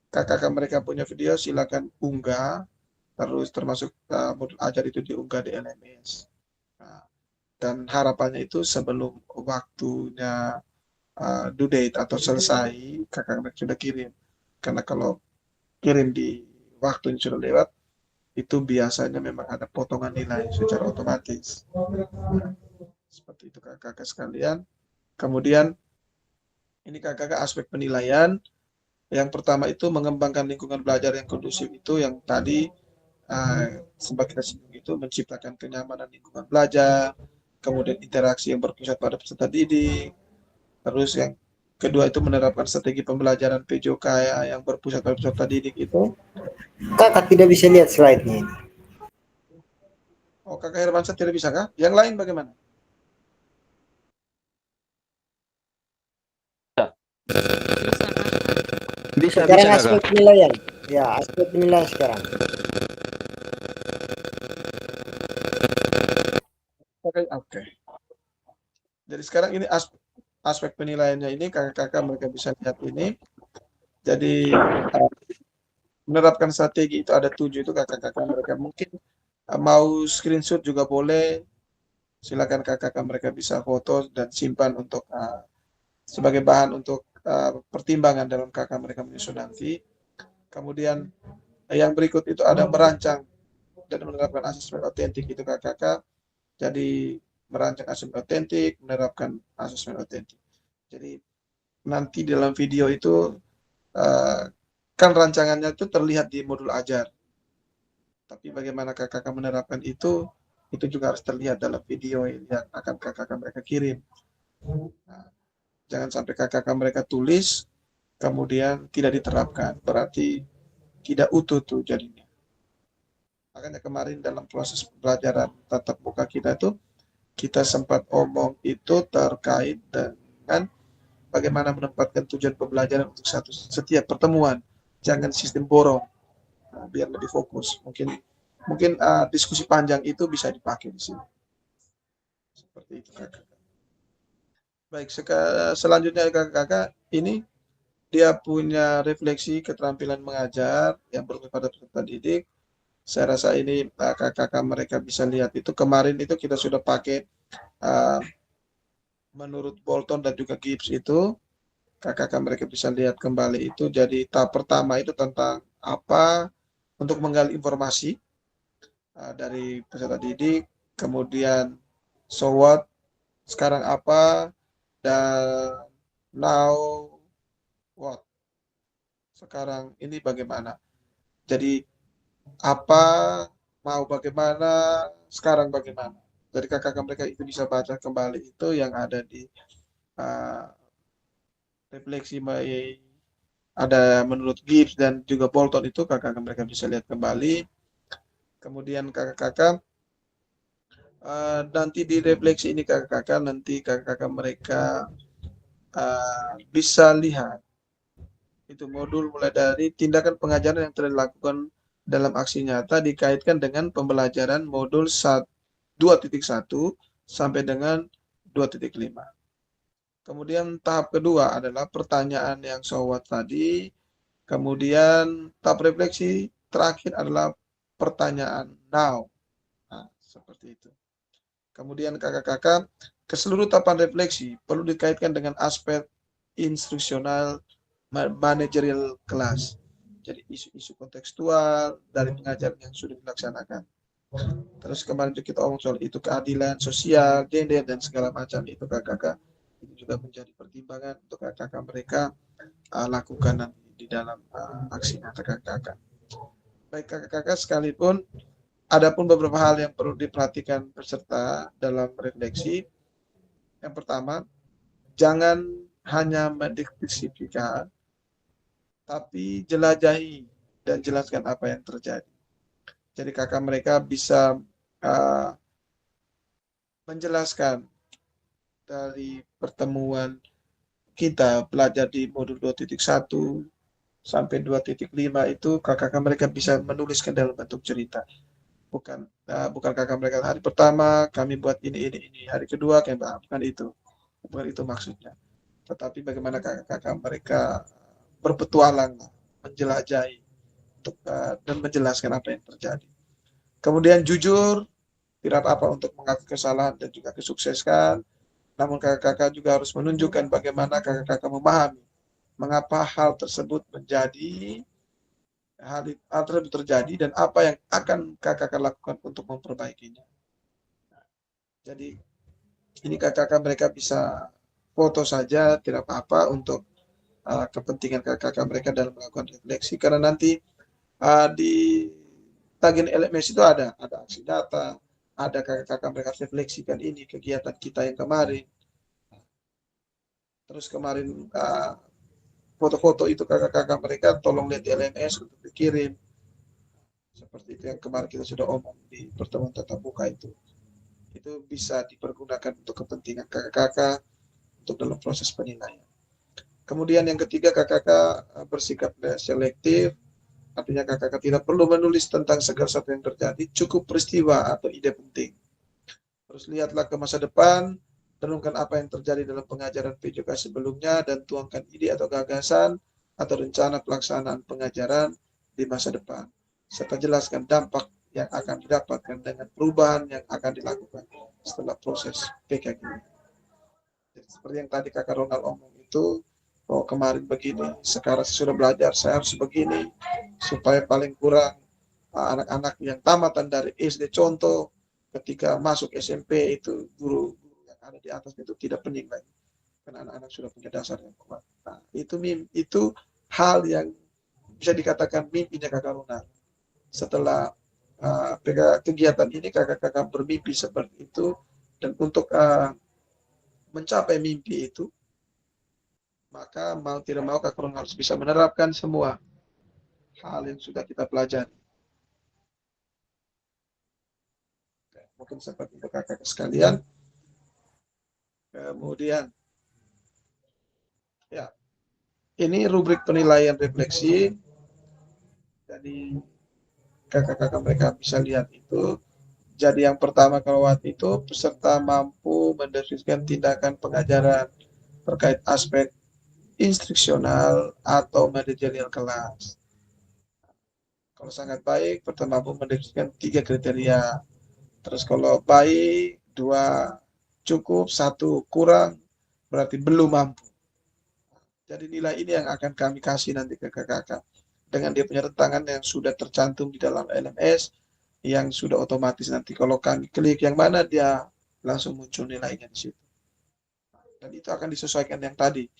kakak-kakak mereka punya video silakan unggah terus termasuk modul ajar itu diunggah di LMS. Nah, dan harapannya itu sebelum waktunya due date atau selesai, kakak mereka sudah kirim. Karena kalau kirim di waktu yang sudah lewat, itu biasanya memang ada potongan nilai secara otomatis. Seperti itu kakak-kakak sekalian. Kemudian ini kakak-kakak aspek penilaian. Yang pertama itu mengembangkan lingkungan belajar yang kondusif, itu yang tadi sempat kita singgung, itu menciptakan kenyamanan lingkungan belajar, kemudian interaksi yang berpusat pada peserta didik. Terus yang kedua itu menerapkan strategi pembelajaran PJOK yang berpusat pada peserta didik itu. Kakak tidak bisa lihat slide-nya ini. Oh, kakak Hermansyah tidak bisa kah? Yang lain bagaimana? Bisa, Sekarang bisa aspek kakak. penilaian. Ya, aspek penilaian sekarang. Oke. Jadi sekarang ini aspek penilaiannya ini kakak-kakak mereka bisa lihat ini. Jadi menerapkan strategi itu ada 7 itu kakak-kakak mereka mungkin mau screenshot juga boleh. Silakan kakak-kakak mereka bisa foto dan simpan untuk sebagai bahan untuk pertimbangan dalam kakak mereka menyusun nanti. Kemudian yang berikut itu ada merancang dan menerapkan asesmen otentik itu kakak-kakak. Jadi merancang asesmen otentik, menerapkan asesmen otentik. Jadi nanti dalam video itu kan rancangannya itu terlihat di modul ajar. Tapi bagaimana kakak-kakak menerapkan itu juga harus terlihat dalam video yang akan kakak-kakak mereka kirim. Nah, jangan sampai kakak-kakak mereka tulis kemudian tidak diterapkan, berarti tidak utuh tuh jadinya. Makanya kemarin dalam proses pembelajaran tatap muka kita itu kita sempat omong itu terkait dengan bagaimana menempatkan tujuan pembelajaran untuk setiap pertemuan. Jangan sistem borong, biar lebih fokus. Mungkin diskusi panjang itu bisa dipakai di sini. Seperti itu kakak. Baik, selanjutnya kakak-kakak ini dia punya refleksi keterampilan mengajar yang berfokus pada peserta didik. Saya rasa ini kakak-kakak mereka bisa lihat itu kemarin itu kita sudah pakai menurut Bolton dan juga Gibbs itu. Kakak-kakak mereka bisa lihat kembali itu. Jadi tahap pertama itu tentang apa untuk menggali informasi dari peserta didik, kemudian so what, sekarang apa, dan now what, sekarang ini bagaimana. Jadi apa, mau bagaimana, sekarang bagaimana. Jadi kakak-kakak mereka itu bisa baca kembali itu yang ada di refleksi ada menurut Gibbs dan juga Bolton itu kakak-kakak mereka bisa lihat kembali. Kemudian kakak-kakak nanti di refleksi ini kakak-kakak nanti kakak-kakak mereka bisa lihat itu modul mulai dari tindakan pengajaran yang telah dilakukan dalam aksi nyata dikaitkan dengan pembelajaran modul 2.1 sampai dengan 2.5. Kemudian tahap kedua adalah pertanyaan yang so what tadi. Kemudian tahap refleksi terakhir adalah pertanyaan now. Nah, seperti itu. Kemudian kakak-kakak, keseluruhan tahapan refleksi perlu dikaitkan dengan aspek instruksional managerial kelas. Jadi isu-isu kontekstual dari pengajaran yang sudah dilaksanakan. Terus kemarin kita omong soal itu keadilan sosial, gender dan segala macam itu kakak-kakak itu juga menjadi pertimbangan untuk kakak-kakak mereka lakukan nanti di dalam aksi nyata kakak-kakak. Baik kakak-kakak sekalipun ada pun beberapa hal yang perlu diperhatikan peserta dalam refleksi. Yang pertama, jangan hanya mendeskripsikan, tapi jelajahi dan jelaskan apa yang terjadi. Jadi kakak mereka bisa menjelaskan dari pertemuan kita belajar di modul 2.1 sampai 2.5 itu kakak mereka bisa menuliskan dalam bentuk cerita. Bukan kakak mereka hari pertama kami buat ini, hari kedua kami bukan itu. Bukan itu maksudnya. Tetapi bagaimana kakak mereka berpetualang, menjelajahi untuk dan menjelaskan apa yang terjadi. Kemudian jujur, tidak apa-apa untuk mengaku kesalahan dan juga kesuksesan. Namun kakak-kakak juga harus menunjukkan bagaimana kakak-kakak memahami mengapa hal tersebut menjadi hal tersebut terjadi dan apa yang akan kakak-kakak lakukan untuk memperbaikinya. Jadi ini kakak-kakak mereka bisa foto saja, tidak apa-apa untuk kepentingan kakak-kakak mereka dalam melakukan refleksi, karena nanti di tagihan LMS itu ada aksi nyata, ada kakak-kakak mereka refleksikan ini kegiatan kita yang kemarin. Terus kemarin foto-foto itu kakak-kakak mereka tolong lihat di LMS untuk dikirim. Seperti itu yang kemarin kita sudah omong di pertemuan tatap muka itu. Itu bisa dipergunakan untuk kepentingan kakak-kakak untuk dalam proses penilaian. Kemudian yang ketiga, kakak-kakak bersikap selektif. Artinya kakak-kakak tidak perlu menulis tentang segala sesuatu yang terjadi, cukup peristiwa atau ide penting. Terus lihatlah ke masa depan, renungkan apa yang terjadi dalam pengajaran PJOK sebelumnya, dan tuangkan ide atau gagasan atau rencana pelaksanaan pengajaran di masa depan. Serta jelaskan dampak yang akan didapatkan dengan perubahan yang akan dilakukan setelah proses PKG. Jadi, seperti yang tadi kakak Ronald omong itu, oh kemarin begini, sekarang sudah belajar, saya harus begini, supaya paling kurang anak-anak yang tamatan dari SD contoh, ketika masuk SMP itu guru yang ada di atas itu tidak pening lagi, karena anak-anak sudah punya dasar yang kuat. Nah, itu hal yang bisa dikatakan mimpinya kakak Ronald. Setelah kegiatan ini kakak-kakak bermimpi seperti itu, dan untuk mencapai mimpi itu, maka mau tidak mau kakak Ronald harus bisa menerapkan semua hal yang sudah kita pelajari. Mungkin seperti itu kakak sekalian. Kemudian ya, ini rubrik penilaian refleksi. Jadi kakak-kakak mereka bisa lihat itu. Jadi yang pertama kalau waktu itu, peserta mampu mendeskripsikan tindakan pengajaran terkait aspek instruksional atau manajerial kelas. Kalau sangat baik, pertama mampu mendeskripsikan 3 kriteria. Terus kalau baik, 2 cukup, 1 kurang, berarti belum mampu. Jadi nilai ini yang akan kami kasih nanti ke kakak-kakak. Dengan dia punya rentangan yang sudah tercantum di dalam LMS, yang sudah otomatis nanti kalau kami klik yang mana, dia langsung muncul nilainya di situ. Dan itu akan disesuaikan yang tadi.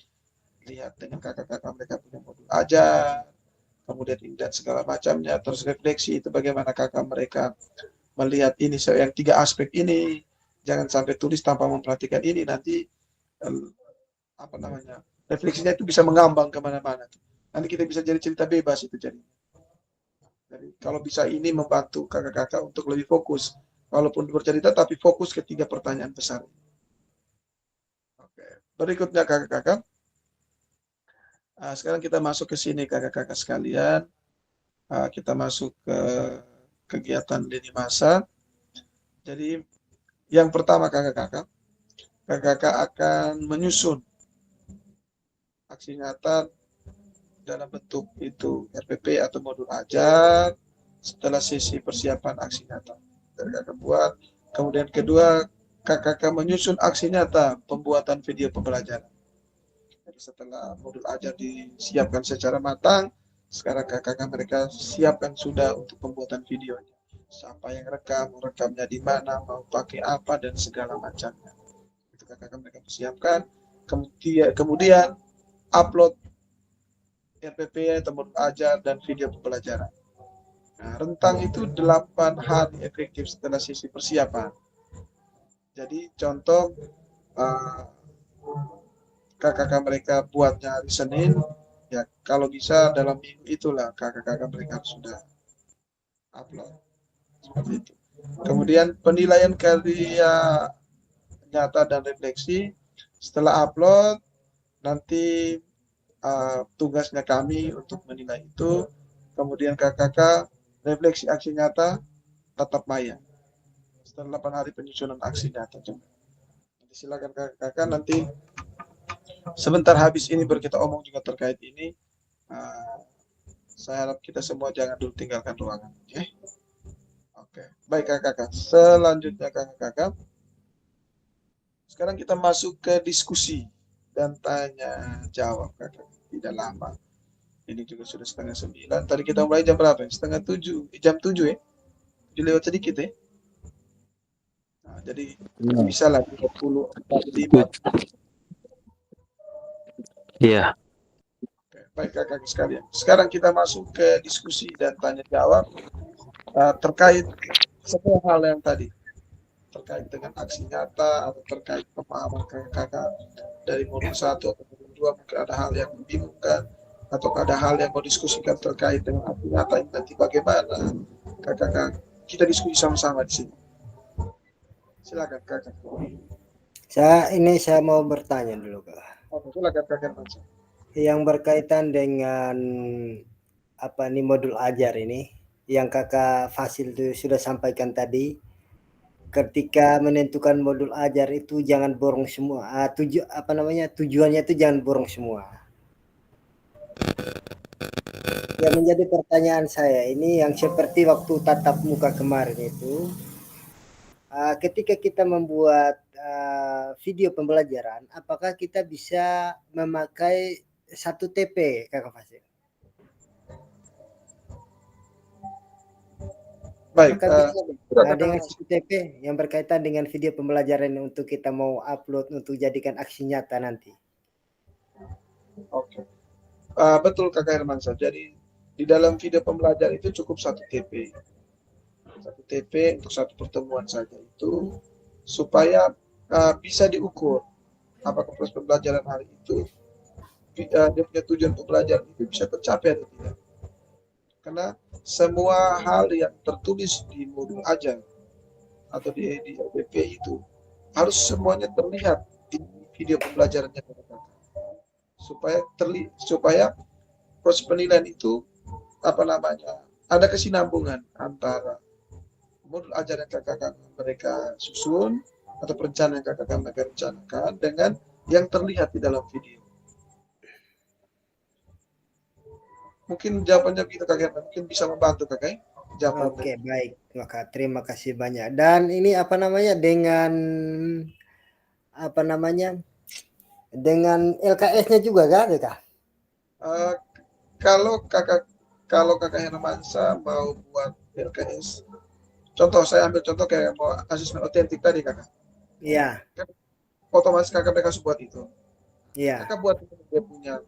Lihat dengan kakak-kakak mereka punya modul ajar, kemudian dan segala macamnya, terus refleksi itu bagaimana kakak mereka melihat ini yang 3 aspek ini. Jangan sampai tulis tanpa memperhatikan ini, nanti refleksinya itu bisa mengambang kemana-mana. Nanti kita bisa jadi cerita bebas itu jadi. Jadi kalau bisa ini membantu kakak-kakak untuk lebih fokus, walaupun bercerita tapi fokus ke 3 pertanyaan besar. Oke. Berikutnya kakak-kakak, sekarang kita masuk ke sini kakak-kakak sekalian. Kita masuk ke kegiatan lini masa. Jadi yang pertama kakak-kakak akan menyusun aksi nyata dalam bentuk itu RPP atau modul ajar setelah sesi persiapan aksi nyata. Dan kakak buat. Kemudian kedua, kakak menyusun aksi nyata pembuatan video pembelajaran. Jadi setelah modul ajar disiapkan secara matang, sekarang kakak mereka siapkan sudah untuk pembuatan videonya. Siapa yang rekamnya di mana, mau pakai apa, dan segala macamnya. Itu kakak mereka siapkan. Kemudian upload RPP, tempat ajar, dan video pembelajaran. Nah, rentang itu 8 hari efektif setelah sesi persiapan. Jadi contoh kakak mereka buatnya hari Senin, ya kalau bisa dalam minggu itulah kakak mereka sudah upload. Seperti itu. Kemudian penilaian karya nyata dan refleksi setelah upload, nanti tugasnya kami untuk menilai itu. Kemudian kakak refleksi aksi nyata tatap maya setelah 8 hari penyusunan aksi nyata. Nanti silakan kakak nanti sebentar habis ini baru kita omong juga terkait ini. Saya harap kita semua jangan dulu tinggalkan ruangan. Oke. Baik kakak-kakak. Selanjutnya kakak-kakak. Sekarang kita masuk ke diskusi dan tanya jawab kakak. Tidak lama. Ini juga sudah 8:30. Tadi kita mulai jam berapa? 6:30. Jam 7 ya. Dilewat sedikit ya. Nah, jadi bisa lah 30:45. Iya. Baik kakak sekalian. Sekarang kita masuk ke diskusi dan tanya jawab terkait semua hal yang tadi. Terkait dengan aksi nyata atau terkait pemahaman kakak-kakak dari modul 1 atau modul 2, mungkin ada hal yang membingungkan atau ada hal yang mau diskusikan terkait dengan aksi nyata ini nanti bagaimana kakak-kakak. Kita diskusi sama-sama di sini. Silakan kakak. Saya mau bertanya dulu Kak. Silakan kakak. Yang berkaitan dengan apa nih modul ajar ini yang Kakak Fasil itu sudah sampaikan tadi, ketika menentukan modul ajar itu jangan borong semua. Tujuannya itu jangan borong semua. Yang menjadi pertanyaan saya ini yang seperti waktu tatap muka kemarin itu, ketika kita membuat video pembelajaran, apakah kita bisa memakai 1 TP, Kakak Fasil? Baik. Dengan 1 TP yang berkaitan dengan video pembelajaran untuk kita mau upload untuk jadikan aksi nyata nanti. Oke. Betul kakak Hermansyah. Jadi di dalam video pembelajaran itu cukup 1 TP. 1 TP untuk 1 pertemuan saja itu supaya bisa diukur apakah proses pembelajaran hari itu dia punya tujuan pembelajaran itu bisa tercapai atau tidak. Karena semua hal yang tertulis di modul ajar atau di LPP itu harus semuanya terlihat di video pembelajarannya supaya proses penilaian itu ada kesinambungan antara modul ajar yang kakak mereka susun atau perencanaan yang kakak mereka rencanakan dengan yang terlihat di dalam video. Mungkin jawabannya begitu kakak, mungkin bisa membantu kakak. Oke, baik. Maka terima kasih banyak. Dan ini dengan LKS-nya juga kan, Kak? Kalau kakak Hermansyah mau buat LKS, saya ambil contoh kayak mau asesmen otentik tadi kakak. Iya. Otomatis kakak mereka buat itu. Iya. Kakak buat dia punya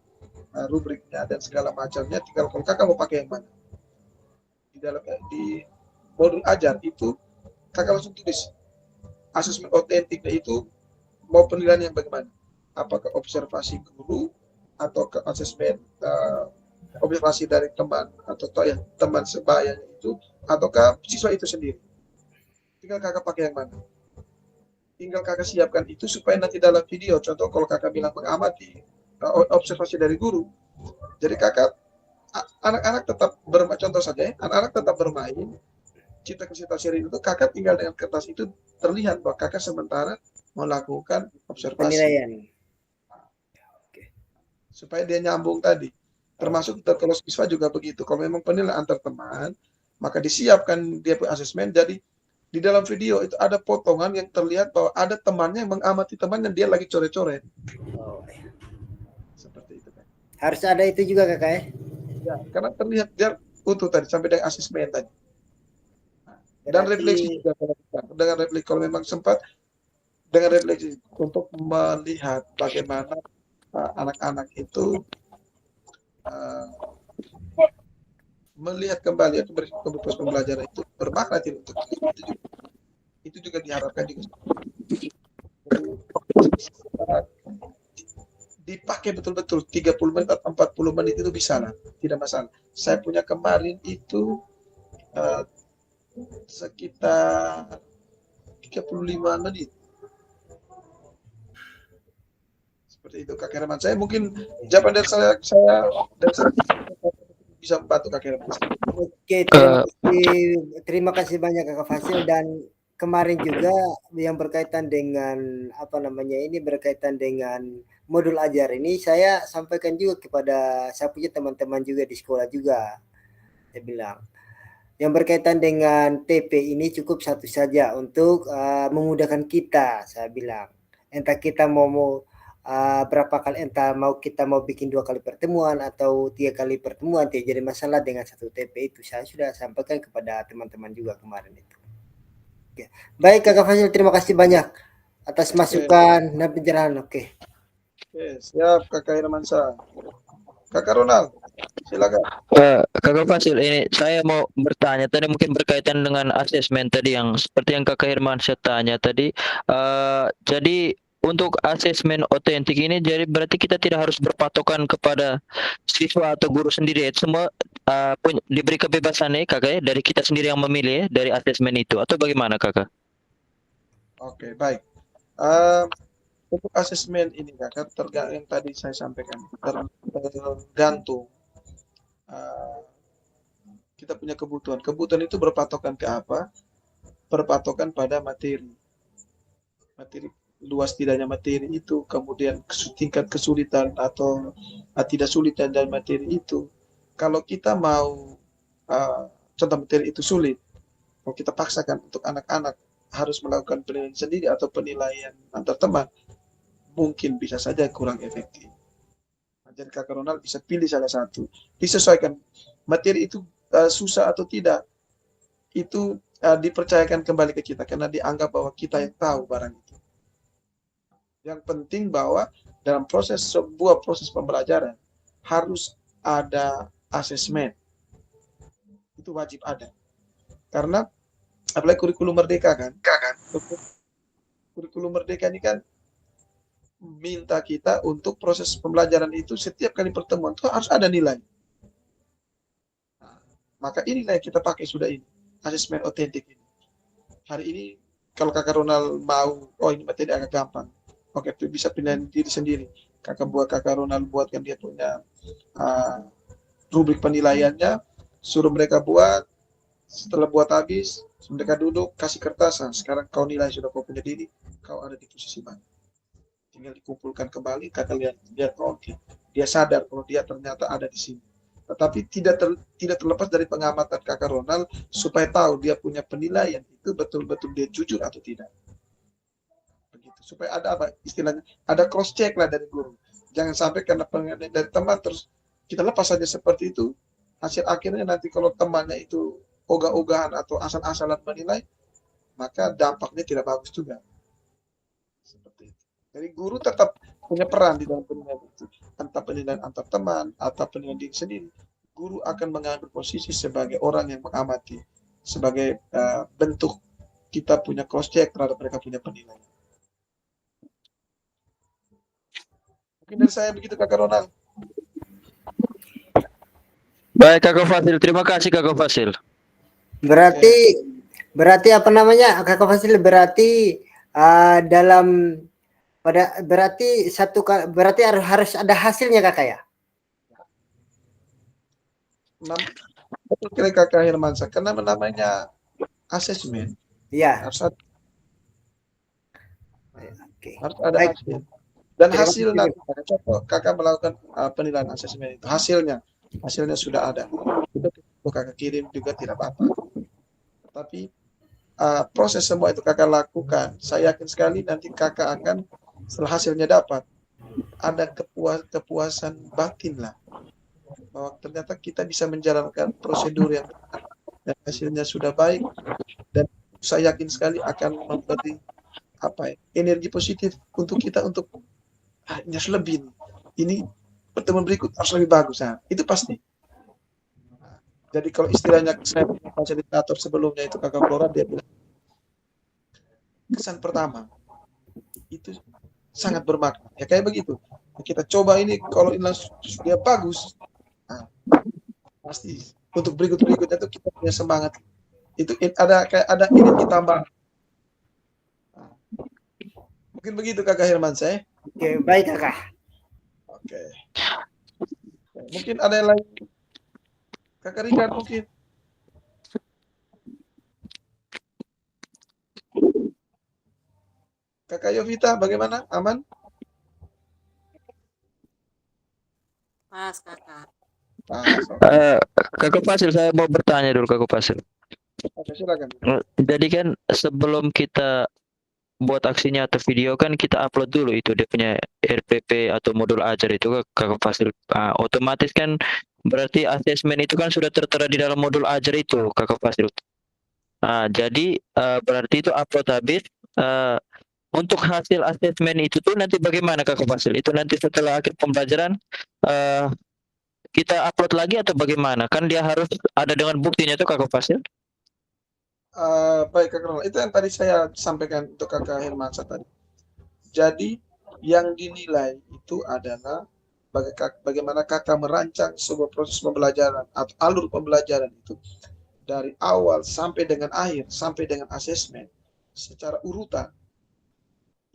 rubriknya dan segala macamnya. Tinggal kalau kakak mau pakai yang mana. Di modul ajar itu kakak langsung tulis asesmen otentiknya itu mau penilaian yang bagaimana. Apakah observasi guru atau ke asesmen observasi dari teman atau teman sebayanya itu ataukah siswa itu sendiri. Tinggal kakak pakai yang mana. Tinggal kakak siapkan itu supaya nanti dalam video, contoh kalau kakak bilang mengamati observasi dari guru, jadi kakak anak-anak tetap contoh saja ya, anak-anak tetap bermain cipta seri itu, kakak tinggal dengan kertas itu terlihat bahwa kakak sementara melakukan observasi penilaian supaya dia nyambung tadi. Termasuk kalau siswa juga begitu, kalau memang penilaian antar teman maka disiapkan dia punya asesmen. Jadi di dalam video itu ada potongan yang terlihat bahwa ada temannya yang mengamati teman dan dia lagi coret-coret. Seperti itu kan. Harus ada itu juga kakak ya? Ya, karena terlihat dia utuh tadi sampai dengan asesmen tadi. Dan refleksi juga dengan refleksi kalau memang sempat dengan refleksi untuk melihat bagaimana anak-anak itu melihat kembali atau proses pembelajaran itu bermakna tidak untuk itu juga diharapkan juga dipakai betul-betul 30 menit atau 40 menit itu bisa lah, tidak masalah. Saya punya kemarin itu sekitar 35 menit. Seperti itu Kak Herman. Saya mungkin jawaban dari saya bisa membantu Kak Herman. Oke, terima kasih banyak Kakak Fasil, dan kemarin juga yang berkaitan dengan apa namanya ini berkaitan dengan modul ajar ini saya sampaikan juga kepada saya punya teman-teman juga di sekolah juga. Saya bilang yang berkaitan dengan TP ini cukup satu saja untuk memudahkan kita. Saya bilang entah kita mau berapa kali, entah kita mau bikin 2 kali pertemuan atau 3 kali pertemuan, tidak jadi masalah dengan satu TP itu. Saya sudah sampaikan kepada teman-teman juga kemarin itu. Oke. Baik Kakak Fasil, terima kasih banyak atas masukan dan pencerahan. Oke, siap Kakak Hermansyah. Kakak Ronald, silakan. Kakak Fasil, ini saya mau bertanya tadi mungkin berkaitan dengan asesmen tadi yang seperti yang Kakak Hermansyah tanya tadi. Jadi untuk asesmen otentik ini, jadi berarti kita tidak harus berpatokan kepada siswa atau guru sendiri. Semua diberi kebebasan ya Kakak ya, dari kita sendiri yang memilih ya, dari asesmen itu. Atau bagaimana Kakak? Oke, baik. Untuk asesmen ini Kakak, yang tadi saya sampaikan, tergantung kita punya kebutuhan. Kebutuhan itu berpatokan ke apa? Berpatokan pada materi. Materi, luas tidaknya materi itu, kemudian tingkat kesulitan atau tidak sulitan dalam materi itu. Kalau kita mau contoh materi itu sulit, kalau kita paksakan untuk anak-anak harus melakukan penilaian sendiri atau penilaian antar teman, mungkin bisa saja kurang efektif. Jadi Kakak Ronald bisa pilih salah satu, disesuaikan materi itu susah atau tidak, itu dipercayakan kembali ke kita karena dianggap bahwa kita yang tahu barang itu. Yang penting bahwa dalam sebuah proses pembelajaran harus ada asesmen. Itu wajib ada. Karena apalagi kurikulum merdeka kan. Kurikulum merdeka ini kan minta kita untuk proses pembelajaran itu setiap kali pertemuan itu harus ada nilai. Nah, maka inilah yang kita pakai sudah ini, asesmen otentik ini. Hari ini kalau Kakak Ronald mau, ini materi agak gampang. Oke, itu bisa pilihan diri sendiri. Kakak Ronald buatkan dia punya rubrik penilaiannya, suruh mereka buat. Setelah buat habis, mereka duduk, kasih kertasan. Sekarang kau nilai, sudah kau punya diri, kau ada di posisi mana. Tinggal dikumpulkan kembali, Kakak lihat oke. Dia sadar kalau dia ternyata ada di sini. Tetapi tidak terlepas dari pengamatan Kakak Ronald supaya tahu dia punya penilaian itu betul-betul dia jujur atau tidak. Begitu. Supaya ada apa istilahnya? Ada cross check lah dari guru. Jangan sampai karena penilaian dari teman terus kita lepas saja seperti itu. Hasil akhirnya nanti kalau temannya itu ogah-ogahan atau asal-asalan menilai, maka dampaknya tidak bagus juga. Seperti itu. Jadi guru tetap punya peran di dalam penilaian itu. Entah penilaian antar teman atau penilaian diri sendiri. Guru akan mengambil posisi sebagai orang yang mengamati, sebagai bentuk kita punya cross check terhadap mereka punya penilaian. Mungkin dari saya begitu Kakak Ronald. Baik Kakak Fasil, terima kasih Kakak Fasil. Berarti apa namanya Kakak Fasil, berarti berarti harus ada hasilnya Kakak ya? Betul kira Kakak Hermansyah, karena namanya asesmen. Iya. Harus ada hasil. Dan hasil nanti Kakak melakukan penilaian asesmen itu, hasilnya sudah ada. Itu Kakak kirim juga tidak apa-apa. Tapi proses semua itu Kakak lakukan, saya yakin sekali nanti Kakak akan setelah hasilnya dapat ada kepuasan batin lah bahwa ternyata kita bisa menjalankan prosedur yang benar dan hasilnya sudah baik, dan saya yakin sekali akan memberi energi positif untuk kita untuk harus lebih ini pertemuan berikut harus lebih bagus. Itu pasti. Jadi kalau istilahnya saya fasilitator sebelumnya itu Kakak Flora, dia bilang kesan pertama itu sangat bermakna. Ya kayak begitu. Kita coba ini, kalau ini dia bagus, pasti untuk berikutnya itu kita punya semangat. Itu ada energi tambah. Mungkin begitu Kakak Hermansyah. Oke, baik Kakak. Oke. Mungkin ada yang lain. Kakak Richard mungkin. Kakak Yovita bagaimana? Aman? Pas kakak. Pas. Oke. Kakak Fasil, saya mau bertanya dulu Kakak Fasil. Oke, silakan. Jadi kan sebelum kita buat aksinya atau video kan kita upload dulu itu dia punya RPP atau modul ajar itu ke Kakak Fasil. Otomatis kan berarti asesmen itu kan sudah tertera di dalam modul ajar itu Kakak Fasil. Jadi berarti itu upload habis. Untuk hasil asesmen itu tuh nanti bagaimana Kakak Fasil? Itu nanti setelah akhir pembelajaran kita upload lagi atau bagaimana? Kan dia harus ada dengan buktinya tuh Kakak Fasil. Baik Kak Ronald, itu yang tadi saya sampaikan untuk Kakak Hermansa tadi. Jadi yang dinilai itu adalah bagaimana kakak merancang sebuah proses pembelajaran atau alur pembelajaran itu dari awal sampai dengan akhir, sampai dengan asesmen secara urutan.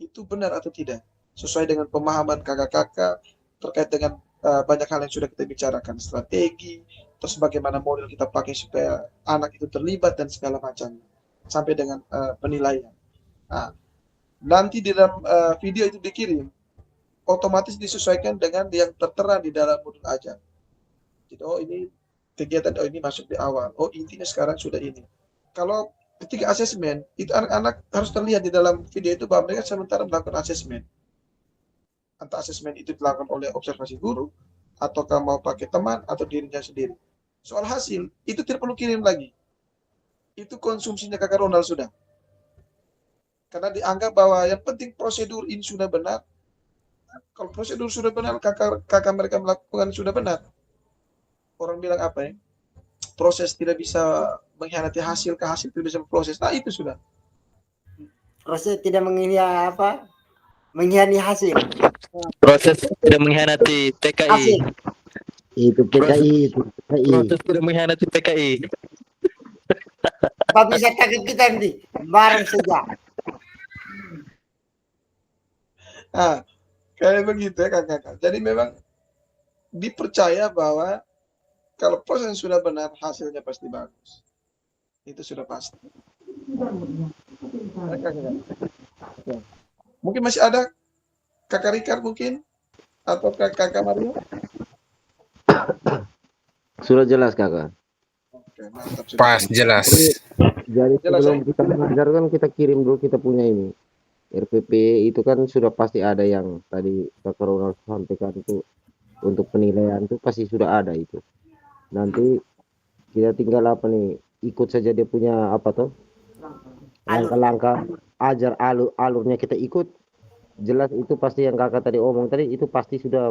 Itu benar atau tidak? Sesuai dengan pemahaman kakak-kakak terkait dengan banyak hal yang sudah kita bicarakan, strategi, terus bagaimana model kita pakai supaya anak itu terlibat dan segala macam, sampai dengan penilaian. Nah, nanti di dalam video itu dikirim, otomatis disesuaikan dengan yang tertera di dalam modul ajar. Jadi, oh ini kegiatan, oh ini masuk di awal, oh intinya sekarang sudah ini. Kalau ketika asesmen, itu anak-anak harus terlihat di dalam video itu bahwa mereka sementara melakukan asesmen. Entah asesmen itu dilakukan oleh observasi guru, ataukah mau pakai teman, atau dirinya sendiri. Soal hasil, itu tidak perlu kirim lagi. Itu konsumsinya kakak Ronald sudah. Karena dianggap bahwa yang penting prosedur ini sudah benar. Kalau prosedur sudah benar, kakak mereka melakukan sudah benar. Orang bilang apa ya? Proses tidak bisa mengkhianati hasil, ke hasil tidak bisa proses. Nah itu sudah. Proses tidak mengkhianati hasil. Proses tidak mengkhianati PKI. Hasil. Itu PKI, itu PKI. Proses tidak mengkhianati PKI. Apa bisa takut kita nanti bareng saja. Kayak begitu ya kakak. Jadi memang dipercaya bahwa kalau proses sudah benar, hasilnya pasti bagus. Itu sudah pasti. Mungkin masih ada kakak Rikard mungkin? Atau kakak Mario? Sudah jelas kakak. Oke, mantap. Pas, jelas. Jadi Jelas, sebelum kita mengajar kan kita kirim dulu kita punya ini. RPP itu kan sudah pasti ada yang tadi Kakak Ronald sampaikan itu untuk penilaian itu pasti sudah ada itu. Nanti kita tinggal apa nih, ikut saja dia punya apa tuh langkah-langkah ajar alurnya kita ikut. Jelas itu pasti yang kakak tadi omong tadi itu pasti sudah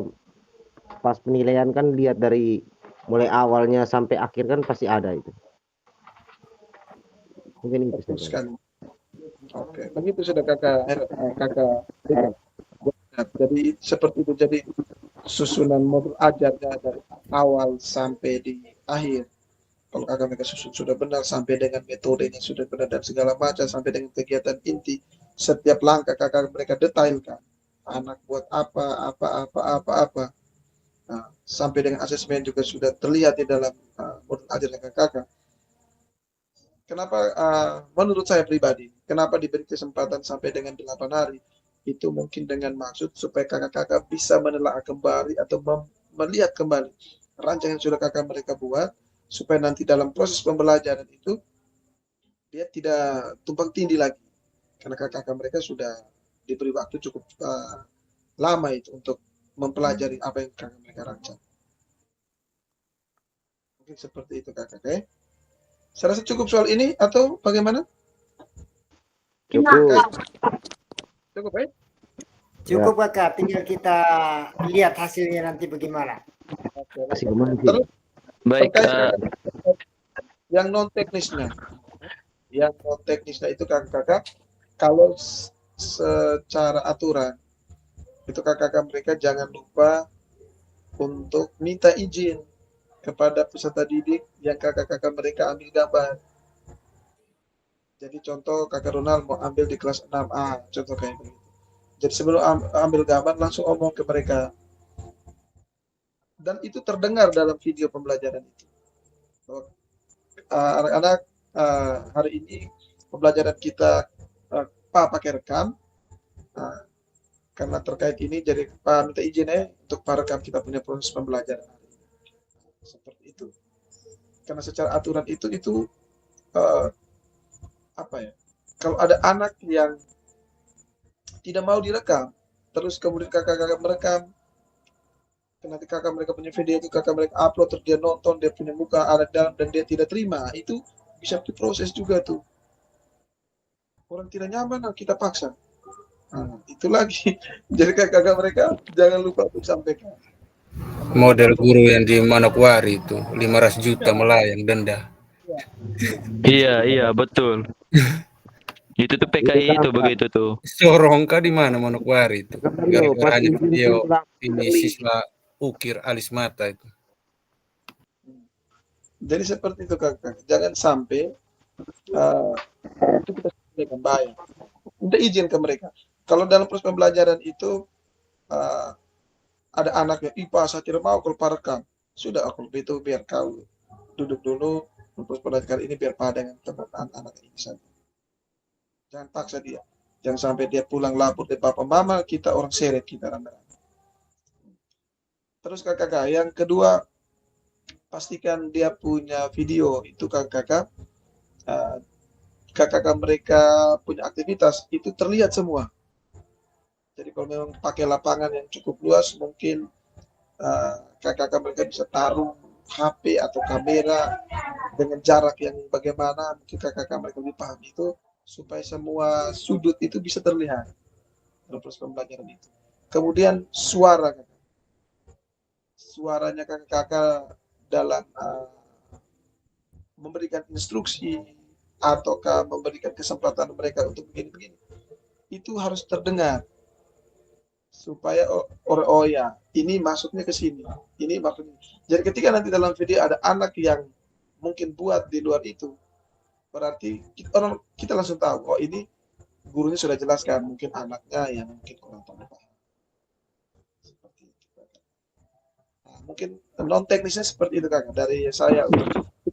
pas penilaian kan lihat dari mulai awalnya sampai akhir kan pasti ada itu. Mungkin itu Betul saja. sekali. Oke, begitu sudah kakak. Jadi seperti itu. Jadi susunan modul ajarnya dari awal sampai di akhir. Kalau kakak mereka sudah benar sampai dengan metodenya sudah benar dan segala macam sampai dengan kegiatan inti. Setiap langkah kakak mereka detailkan. Anak buat apa. Nah, sampai dengan asesmen juga sudah terlihat di dalam modul ajarnya kakak. Kenapa menurut saya pribadi, kenapa diberi kesempatan sampai dengan 8 hari? Itu mungkin dengan maksud supaya kakak-kakak bisa menelaah kembali atau melihat kembali rancangan yang sudah kakak mereka buat, supaya nanti dalam proses pembelajaran itu dia tidak tumpang tindih lagi. Karena kakak-kakak mereka sudah diberi waktu cukup lama itu untuk mempelajari apa yang kakak mereka rancang. Mungkin seperti itu kakak. Okay? Saya rasa cukup soal ini atau bagaimana? Cukup. Cukup ya? Cukup kakak, tinggal kita lihat hasilnya nanti bagaimana. Kasih kemana sih? Terus Baik, terkait yang non teknisnya. Yang non teknisnya itu kakak-kakak kalau secara aturan itu kakak-kakak mereka jangan lupa untuk minta izin kepada peserta didik yang kakak-kakak mereka ambil gambar. Jadi contoh kakak Ronald mau ambil di kelas 6A, contoh kayak begitu. Jadi sebelum ambil gambar langsung omong ke mereka. Dan itu terdengar dalam video pembelajaran itu. Anak-anak hari ini pembelajaran kita pakai rekam. Nah, karena terkait ini, jadi Pak minta izin untuk Pak rekam kita punya proses pembelajaran. Seperti itu. Karena secara aturan itu apa ya? Kalau ada anak yang tidak mau direkam, terus kemudian kakak-kakak merekam, nanti kakak mereka punya video itu kakak mereka upload, terus dia nonton, dia punya muka ada dalam dan dia tidak terima, itu bisa diproses juga tuh. Orang tidak nyaman, kita paksa. Nah, itu lagi. Jadi kakak-kakak mereka jangan lupa untuk sampaikan. Model guru yang di Manokwari itu 500 juta melayang denda. Iya, betul. Itu tuh PKI itu begitu tuh. Sorongka di mana Manokwari itu? Gara-gara hanya video ini siswa ukir alis mata itu. Jadi seperti itu kakak. Jangan sampai itu kita sampaikan bahaya. Minta izin ke mereka. Kalau dalam proses pembelajaran itu ada anak yang IPA saya tidak mau kalau rekam. Sudah aku itu biar kau duduk dulu proses pembelajaran ini biar pada dengan teman anak ini saja. Jangan paksa dia. Jangan sampai dia pulang lapor dari papa mama, kita orang seret kita rame-rame. Terus kakak-kakak, yang kedua pastikan dia punya video. Itu kakak-kakak mereka punya aktivitas itu terlihat semua. Jadi kalau memang pakai lapangan yang cukup luas, mungkin kakak-kakak mereka bisa taruh HP atau kamera dengan jarak yang bagaimana, mungkin kakak-kakak mereka lebih paham itu, supaya semua sudut itu bisa terlihat dalam proses pembelajaran itu. Kemudian suaranya kakak-kakak dalam memberikan instruksi ataukah memberikan kesempatan mereka untuk begini-begini, itu harus terdengar supaya ya ini maksudnya ke sini, ini maksudnya. Jadi ketika nanti dalam video ada anak yang mungkin buat di luar itu, berarti kita langsung tahu, ini gurunya sudah jelaskan, mungkin anaknya yang mungkin kurang paham. Seperti itu. Nah, mungkin non teknisnya seperti itu kakak dari saya,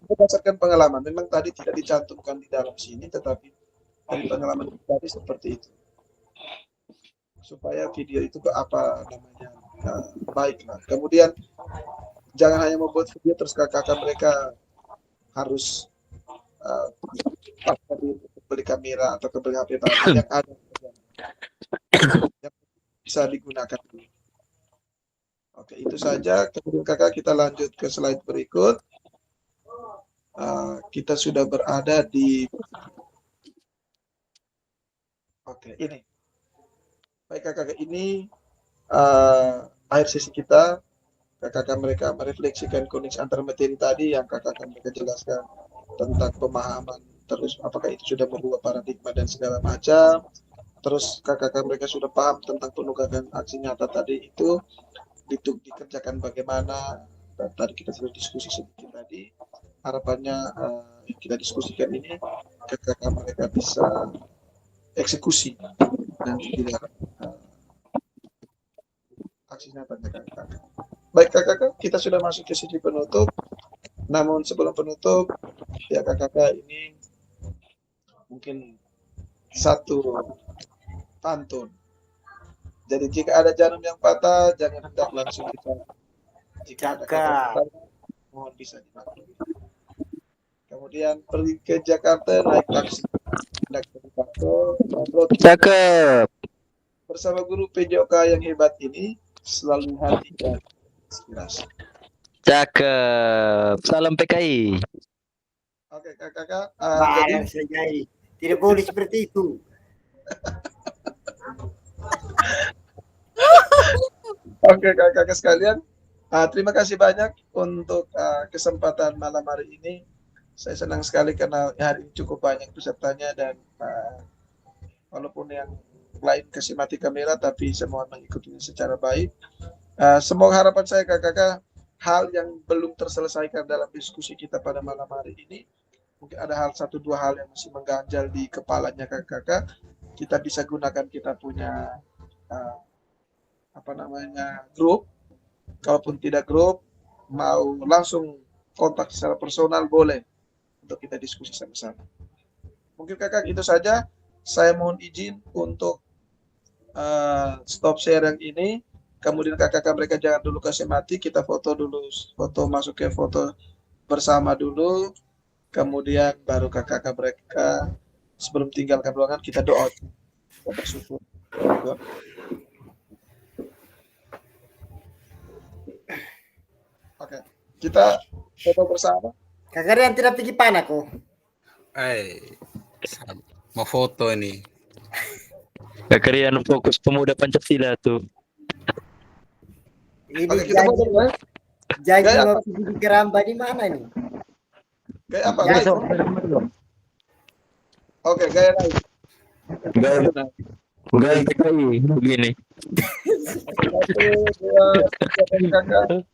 berdasarkan pengalaman. Memang tadi tidak dicantumkan di dalam sini, tetapi dari pengalaman tadi seperti itu, supaya video itu baik lah. Kemudian jangan hanya membuat video terus kakak mereka harus beli kamera atau beli HP baru yang ada yang bisa digunakan. Oke, itu saja. Kemudian kakak kita lanjut ke slide berikut. Kita sudah berada di ini. Baik kakak, ini akhir sesi kita. Kakak mereka merefleksikan koneksi antar materi tadi yang kakak mereka jelaskan tentang pemahaman, terus apakah itu sudah merubah paradigma dan segala macam. Terus kakak mereka sudah paham tentang penugasan aksi nyata tadi itu dikerjakan bagaimana. Dan tadi kita sudah diskusi sedikit tadi. Harapannya kita diskusikan ini kakak mereka bisa eksekusi dan tidak aksi nyatanya kakak. Baik kakak, kita sudah masuk ke sesi penutup. Namun sebelum penutup, ya kakak ini mungkin satu pantun. Jadi jika ada jarum yang patah, jangan hendak langsung dicabut. Jika ada kata patah, mohon bisa dimaklumi. Kemudian pergi ke Jakarta naik taksi. Cakep. Bersama guru PJOK yang hebat ini, selalu hati dan inspirasi. Cakep. Salam PKI. Oke kakak. Jadi tidak boleh seperti itu. Oke kakak sekalian, terima kasih banyak untuk kesempatan malam hari ini. Saya senang sekali karena hari ini cukup banyak pesertanya dan walaupun yang lain kasih mati kamera, tapi semua mengikutinya secara baik. Semoga harapan saya kakak, hal yang belum terselesaikan dalam diskusi kita pada malam hari ini, mungkin ada satu dua hal yang masih mengganjal di kepalanya kakak, kita bisa gunakan kita punya grup. Kalaupun tidak grup, mau langsung kontak secara personal boleh untuk kita diskusi sama-sama. Mungkin kakak itu saja. Saya mohon izin untuk stop share yang ini, kemudian kakak-kakak mereka jangan dulu kasih mati, kita foto dulu, foto masuk ke foto bersama dulu, kemudian baru kakak-kakak mereka sebelum tinggalkan ruangan kita doa, kita bersyukur. Oke, kita foto bersama. Kakak yang tidak pergi panah kok. Mau foto ini. Kekerian fokus pemuda Pancasila tuh. Ini Oke, kita foto dulu ya. janji Gaya mau apa? pergi di Keramba di mana nih? Gaya apa? Ya, Gaya. Oke, gaya lain. Gaya PKI begini. 1, 2, 3 kakak.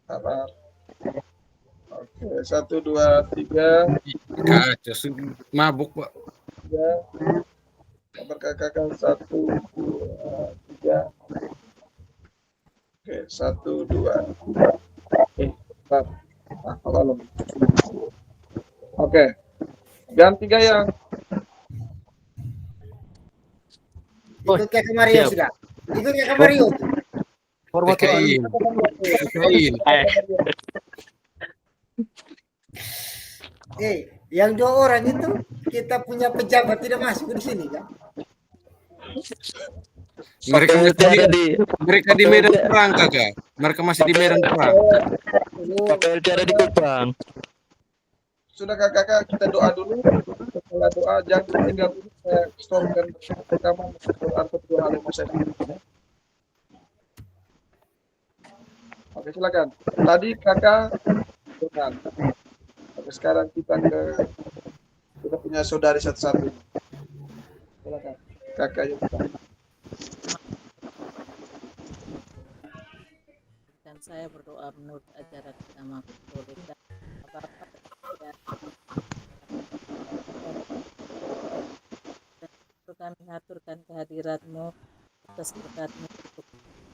Sabar. Oke, 1, 2, 3. Kacau, mabuk Pak. 3. Sabar kakak. 1, 2, 3. Oke, 1, 2, 3. Tolong. Oke, ganti gaya. Ikut ke Mario siap. sudah. Ikut ke Mario. PKI. Yang 2 orang itu kita punya pejabat tidak masuk di sini kan? Mereka di medan perang kakak. Mereka masih di medan perang. KPLT ada di Kupang. Sudah kakak, kita doa dulu. Setelah doa, jangan tinggal dulu. Saya stopkan rekaman atau 2 hal yang mau saya bilang. Oke, silakan. Tadi kakak Tuhan. Oke, sekarang kita punya saudari satu-satu. Silakan. Kakak yang pertama. Dan saya berdoa menurut ajaran agama Katolik dan Bapak ya. Dan kami aturkan kehadiratmu atas berkatmu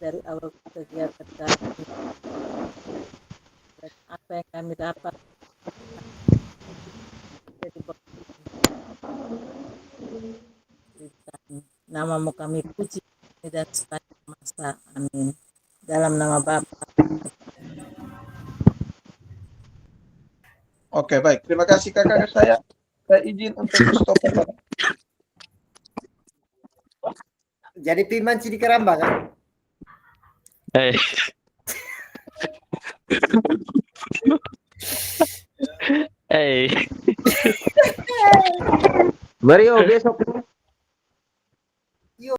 dari awal kegiatan kami dan apa yang kami dapat jadi namamu kami puji dan sepanjang masa, amin. Dalam nama Bapa. Oke, baik. Terima kasih kakak. Saya izin untuk stop. Jadi Piman di Keramba kan? Mario besok